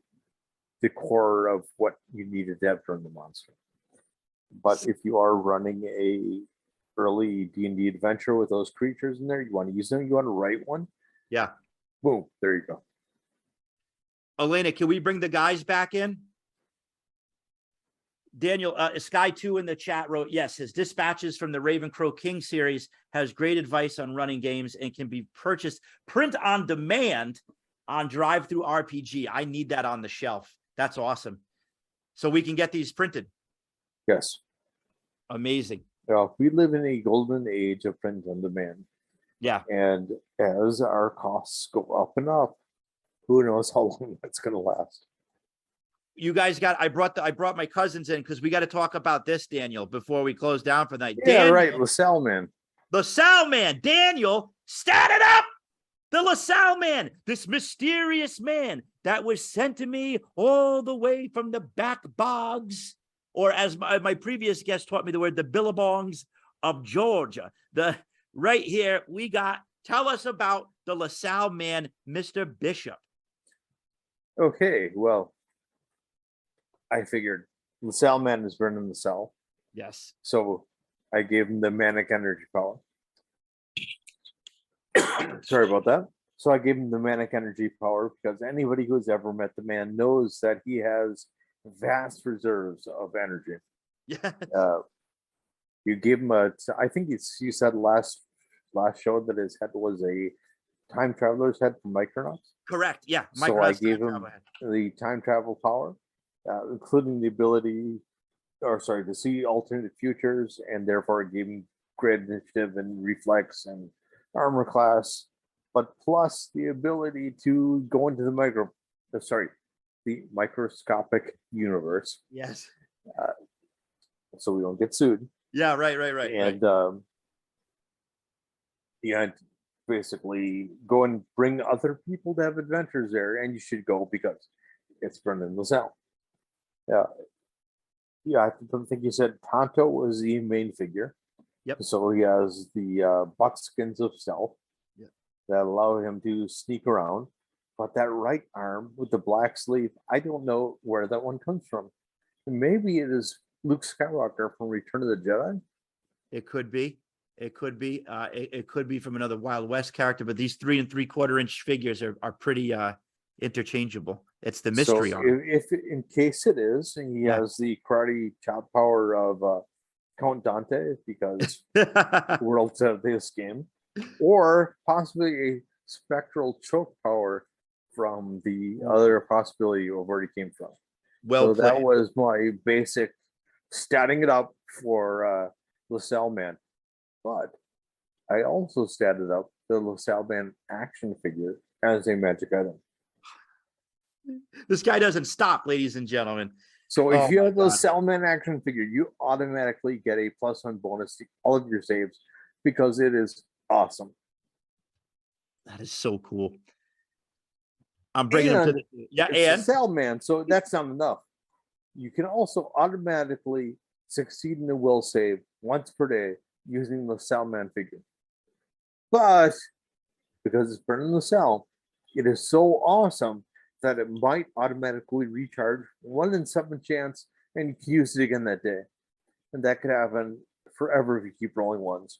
the core of what you needed to have from the monster. But if you are running a early D&D adventure with those creatures in there, you want to use them, you want to write one, boom, there you go. Elena, can we bring the guys back in? Daniel, Sky 2 in the chat wrote, yes, his dispatches from the Raven Croking series has great advice on running games and can be purchased print on demand on Drive Through RPG. I need that on the shelf. That's awesome. So we can get these printed. Yes. Amazing. we live in a golden age of print on demand, Yeah. and as our costs go up and up, who knows how long that's going to last. You guys I brought my cousins in because we got to talk about this, Daniel, before we close down for the night. Yeah, Daniel, right, LaSalle man. LaSalle man, Daniel, stand it up. The LaSalle man, this mysterious man that was sent to me all the way from the back bogs, or as my previous guest taught me the word, the billabongs of Georgia. Right here, tell us about the LaSalle man, Mr. Bishop. Okay, well, I figured LaSalle man is burning the cell. Yes. So I gave him the manic energy power. Sorry about that. So I gave him the manic energy power because anybody who's ever met the man knows that he has vast reserves of energy. Yeah. You gave him I think you said last show that his head was a time traveler's head from Micronauts. Correct. Yeah. So I gave him the time travel power, including the ability, to see alternate futures, and therefore it gave him great initiative and reflex and armor class, but plus the ability to go into the microscopic universe. Yes. So we don't get sued. Yeah. Right. And basically go and bring other people to have adventures there, and you should go because it's Brendan LaSalle. Yeah, I don't think you said Tonto was the main figure. Yep. So he has the buckskins of stealth that allow him to sneak around. But that right arm with the black sleeve, I don't know where that one comes from. Maybe it is Luke Skywalker from Return of the Jedi. It could be. It could be. It could be from another Wild West character, but these 3 3/4-inch figures are pretty interchangeable. It's the mystery. So if in case it is, and he has the karate chop power of Count Dante because worlds of this game, or possibly a spectral choke power from the other possibility of where he came from. Well, so that was my basic statting it up for LaSalle man. But I also statted up the LaSalle man action figure as a magic item. This guy doesn't stop, ladies and gentlemen. So if you have the LaSalle man action figure, you automatically get a +1 bonus to all of your saves because it is awesome. That is so cool. I'm bringing him to the and LaSalle man. So that's not enough. You can also automatically succeed in the will save once per day using the LaSalle man figure. But because it's Brendan LaSalle, it is so awesome that it might automatically recharge 1 in 7 chance, and you can use it again that day. And that could happen forever if you keep rolling ones.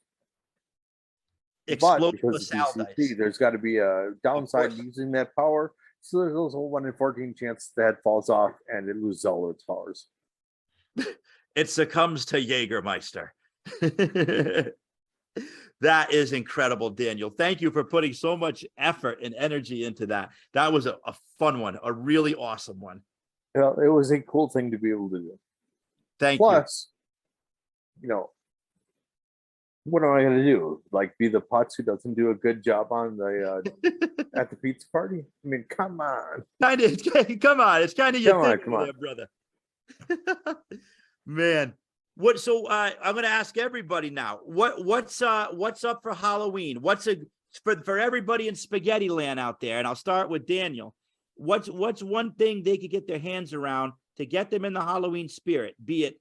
Explode but because of DCP, there's got to be a downside using that power. So there's also 1 in 14 chance that falls off and it loses all its powers. It succumbs to Jägermeister. That is incredible, Daniel. Thank you for putting so much effort and energy into that. That was a fun one, a really awesome one. Well, it was a cool thing to be able to do. Thank Plus, what am I going to do? Like be the putz who doesn't do a good job on the at the pizza party? I mean, come on. Come on. It's kind of your thing, come on. There, brother. Man. So I'm going to ask everybody now. What's up for Halloween? For everybody in Spaghetti Land out there? And I'll start with Daniel. What's one thing they could get their hands around to get them in the Halloween spirit? Be it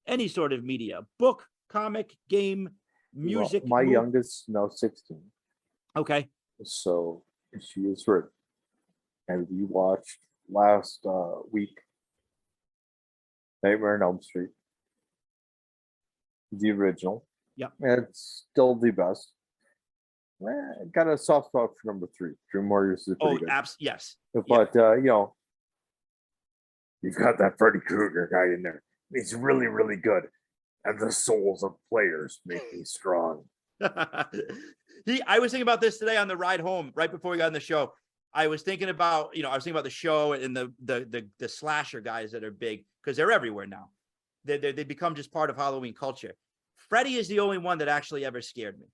any sort of media, book, comic, game, music. Well, my youngest now 16. Okay. So she is ready. And we watched last week Nightmare on Elm Street. The original. Yeah. It's still the best. Got a soft spot for number 3. Dream Warriors is pretty good. Yes. But you've got that Freddy Krueger guy in there. He's really, really good. And the souls of players make me strong. I was thinking about this today on the ride home, right before we got on the show. I was thinking about the show and the slasher guys that are big because they're everywhere now. They become just part of Halloween culture. Freddy is the only one that actually ever scared me.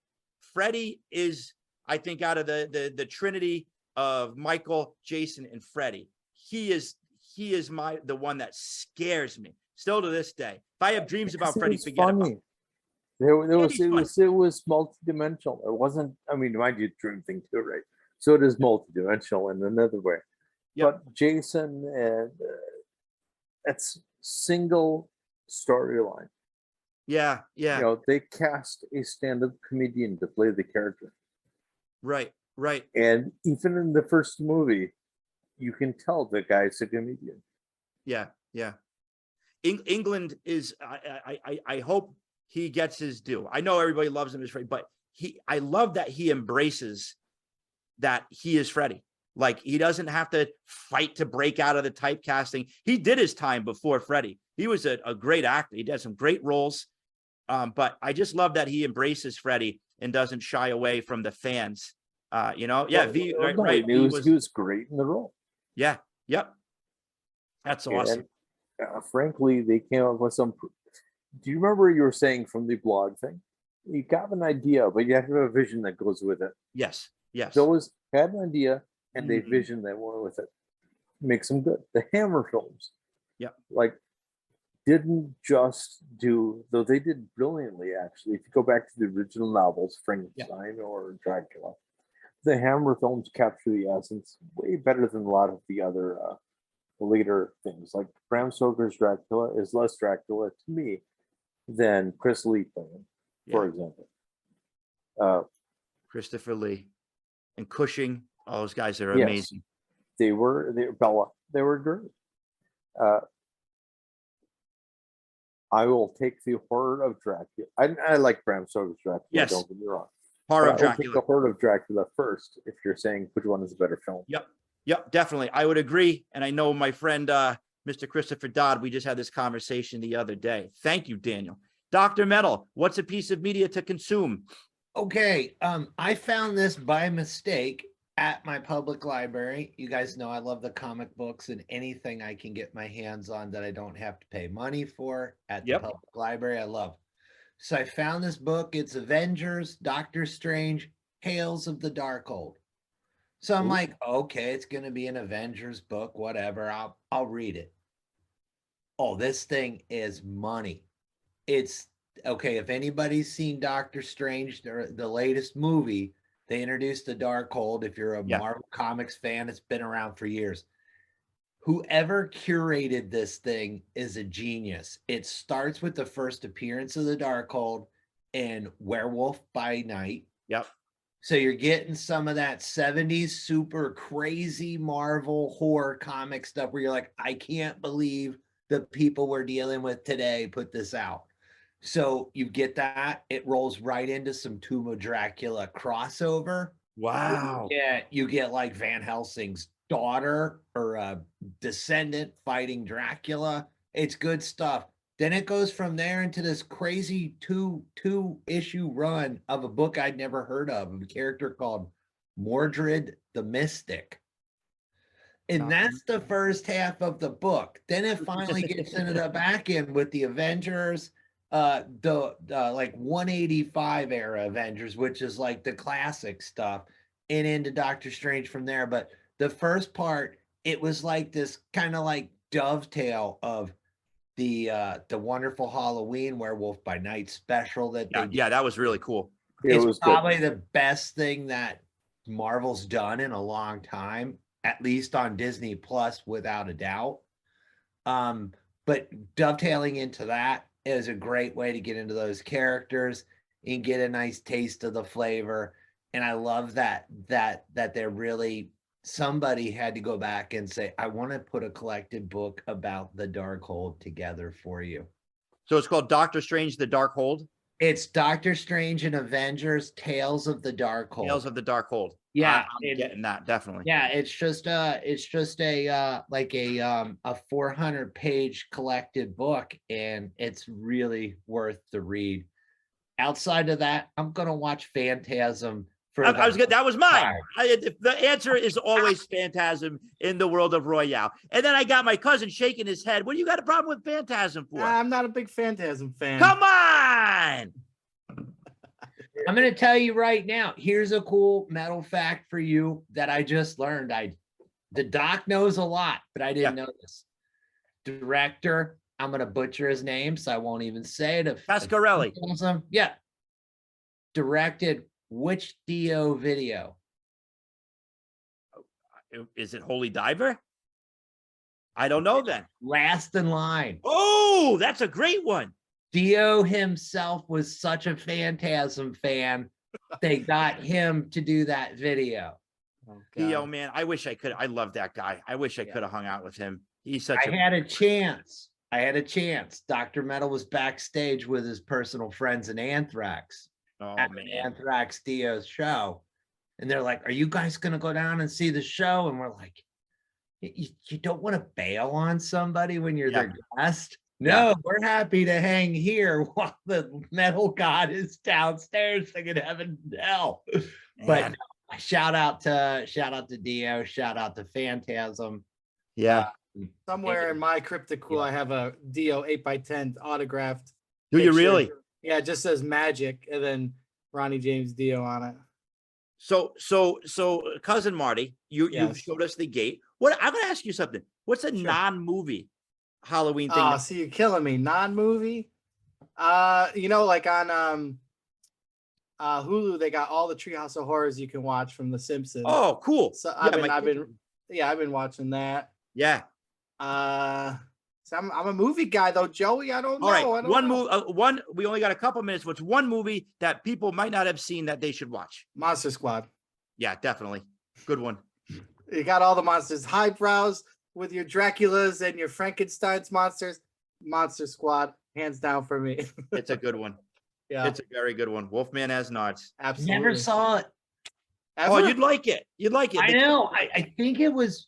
Freddy is, I think, out of the trinity of Michael, Jason, and Freddy, he is the one that scares me still to this day. If I have dreams about Freddy, forget about it. It was multidimensional. It wasn't, I mean, mind you, dream thing too, right? So it is multidimensional in another way. Yep. But Jason, and it's single storyline. Yeah. You know, they cast a stand-up comedian to play the character. Right. And even in the first movie, you can tell the guy's a comedian. Yeah. England is, I hope he gets his due. I know everybody loves him as Freddy, but I love that he embraces that he is Freddy. Like, he doesn't have to fight to break out of the typecasting. He did his time before Freddy. He was a great actor. He did some great roles. But I just love that he embraces Freddy and doesn't shy away from the fans. You know, yeah. Right. He was great in the role. Yeah. Yep. That's awesome. And, frankly, they came up with some. Do you remember you were saying from the blog thing? You got an idea, but you have to have a vision that goes with it. Yes. Those had an idea and they vision that went with it. Makes them good. The Hammer films, like, didn't just do, though they did brilliantly actually. If you go back to the original novels, Frankenstein or Dracula, the Hammer films capture the essence way better than a lot of the other later things. Like Bram Stoker's Dracula is less Dracula to me than Chris Lee playing, for example. Christopher Lee and Cushing, all those guys are amazing. They were Bella. They were great. I will take the horror of Dracula. I like Bram Stoker's Dracula. Yes. Don't get me wrong. Horror of I will take Dracula. the horror of Dracula first. If you're saying which one is a better film. Yep, definitely. I would agree. And I know my friend, Mr. Christopher Dodd, we just had this conversation the other day. Thank you, Daniel. Dr. Metal, what's a piece of media to consume? Okay, I found this by mistake at my public library. You guys know I love the comic books, and anything I can get my hands on that I don't have to pay money for at the public library, I love. So I found this book. It's Avengers, Doctor Strange, Tales of the Darkhold. So I'm like, okay, it's going to be an Avengers book, whatever. I'll read it. Oh, this thing is money. It's okay. If anybody's seen Doctor Strange, the latest movie, they introduced the Darkhold. If you're a Marvel Comics fan, it's been around for years. Whoever curated this thing is a genius. It starts with the first appearance of the Darkhold and Werewolf by Night. Yep. So you're getting some of that 70s super crazy Marvel horror comic stuff where you're like, I can't believe the people we're dealing with today put this out. So you get that. It rolls right into some Tomb of Dracula crossover. Wow. Yeah, you get like Van Helsing's daughter or a descendant fighting Dracula. It's good stuff. Then it goes from there into this crazy two issue run of a book I'd never heard of a character called Mordred the Mystic. And that's the first half of the book. Then it finally gets into the back end with the Avengers, the like 185 era Avengers, which is like the classic stuff, and into Doctor Strange from there. But the first part, it was like this kind of like dovetail of the Wonderful Halloween Werewolf by Night special that they did. That was really cool. It's probably the best thing that Marvel's done in a long time, at least on Disney Plus, without a doubt. But dovetailing into that is a great way to get into those characters and get a nice taste of the flavor. And I love that they're really, somebody had to go back and say, I want to put a collected book about the Darkhold together for you. So it's called Doctor Strange, the Darkhold? It's Doctor Strange and Avengers, Tales of the Darkhold. Tales of the Darkhold. Yeah, I'm getting that, definitely. Yeah, it's just a like a 400-page collected book, and it's really worth the read. Outside of that, I'm gonna watch Phantasm. That was mine. The answer is always Phantasm in the world of Royale. And then I got my cousin shaking his head. What do you got a problem with Phantasm for? I'm not a big Phantasm fan. Come on. I'm going to tell you right now. Here's a cool metal fact for you that I just learned. The doc knows a lot, but I didn't know this. Director, I'm going to butcher his name, so I won't even say it. Pasquarelli. Yeah. Directed which Dio video? Is it Holy Diver? I don't know then. Last in Line. Oh, that's a great one. Dio himself was such a Phantasm fan. They got him to do that video. Oh, Dio, God. man, I wish I could. I love that guy. I wish I could have hung out with him. He's such I had a chance. Dr. Metal was backstage with his personal friends in Anthrax Oh, at man. the Anthrax Dio's show. And they're like, are you guys going to go down and see the show? And we're like, you don't want to bail on somebody when you're their guest? No, we're happy to hang here while the metal god is downstairs singing Heaven and Hell. But shout out to Dio, shout out to Phantasm. Yeah. Somewhere in my Crypticool, I have a Dio 8x10 autographed. Do you picture. really? Yeah, it just says Magic and then Ronnie James Dio on it. So cousin Marty, you showed us the gate. What I'm gonna ask you something. What's a non-movie Halloween thing? Oh, see, you're killing me. Non-movie. Like on Hulu, they got all the Treehouse of Horrors you can watch from The Simpsons. Oh, cool. So I've been watching that. Yeah. So I'm a movie guy though, Joey. I don't know. All right. We only got a couple minutes. What's one movie that people might not have seen that they should watch? Monster Squad. Yeah, definitely. Good one. You got all the monsters. Highbrows with your Draculas and your Frankenstein's monsters. Monster Squad, hands down for me. It's a good one. Yeah. It's a very good one. Wolfman Has Nods. Absolutely. Never saw it. Ever? Oh, you'd like it. You'd like it. I know. I think it was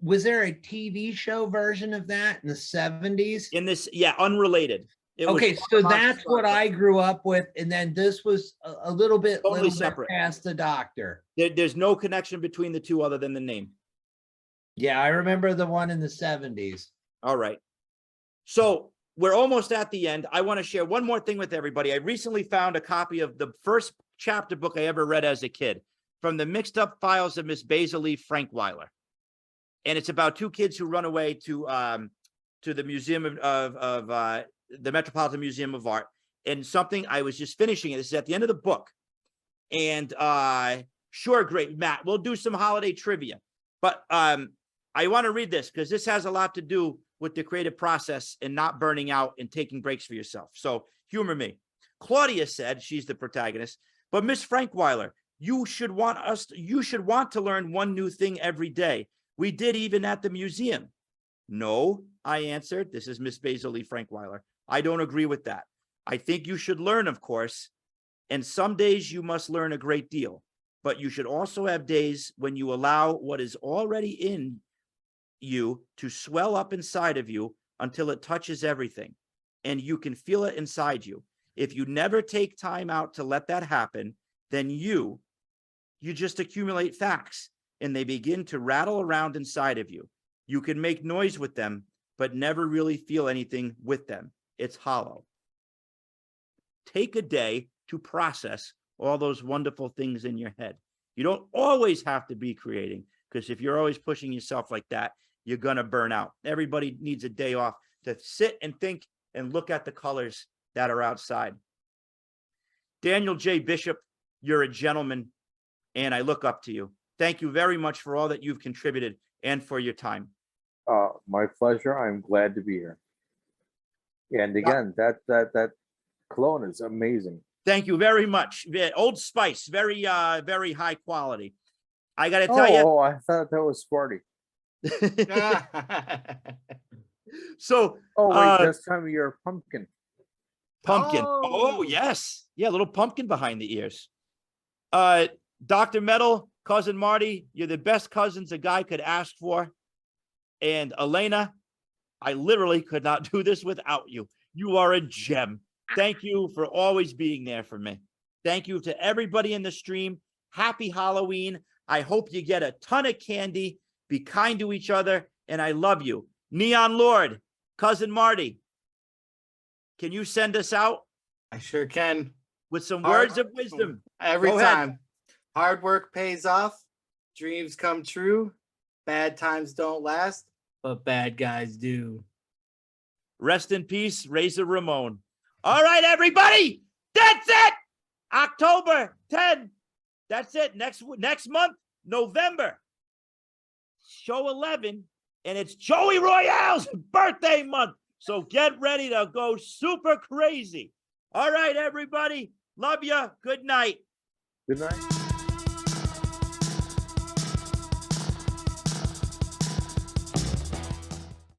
there a TV show version of that in the 70s? In this, unrelated. Okay, so that's what I grew up with, and then this was a little bit separate. Past the Doctor. There's no connection between the two other than the name. Yeah, I remember the one in the 70s. All right. So we're almost at the end. I want to share one more thing with everybody. I recently found a copy of the first chapter book I ever read as a kid, From the Mixed Up Files of Miss Basil Lee Frankweiler. And it's about two kids who run away to the Museum of the Metropolitan Museum of Art. And something I was just finishing it. This is at the end of the book. And sure, great, Matt. We'll do some holiday trivia. But I want to read this because this has a lot to do with the creative process and not burning out and taking breaks for yourself. So humor me. Claudia said, she's the protagonist, but Miss Frankweiler, you should want to learn one new thing every day. We did even at the museum. No, I answered. This is Miss Basil Lee Frankweiler. I don't agree with that. I think you should learn, of course, and some days you must learn a great deal, but you should also have days when you allow what is already in you to swell up inside of you until it touches everything, and you can feel it inside you. If you never take time out to let that happen, then you just accumulate facts, and they begin to rattle around inside of you. You can make noise with them, but never really feel anything with them. It's hollow. Take a day to process all those wonderful things in your head. You don't always have to be creating, because if you're always pushing yourself like that, you're going to burn out. Everybody needs a day off to sit and think and look at the colors that are outside. Daniel J. Bishop, you're a gentleman, and I look up to you. Thank you very much for all that you've contributed and for your time. My pleasure. I'm glad to be here. And again, that cologne is amazing. Thank you very much. Old Spice, very high quality. I got to tell you. Oh, I thought that was sporty. So, this time of year, pumpkin. Pumpkin. Oh, yes. Yeah, a little pumpkin behind the ears. Dr. Metal, cousin Marty, you're the best cousins a guy could ask for. And Elena, I literally could not do this without you. You are a gem. Thank you for always being there for me. Thank you to everybody in the stream. Happy Halloween. I hope you get a ton of candy. Be kind to each other. And I love you. Neon Lord, cousin Marty, can you send us out? I sure can. with some Hard- words of wisdom. Every Go ahead. time. Hard work pays off. Dreams come true. Bad times don't last, but bad guys do. Rest in peace, Razor Ramon. All right, everybody. That's it. October 10. That's it. Next month, November. Show 11. And it's Joey Royale's birthday month. So get ready to go super crazy. All right, everybody. Love you. Good night. Good night.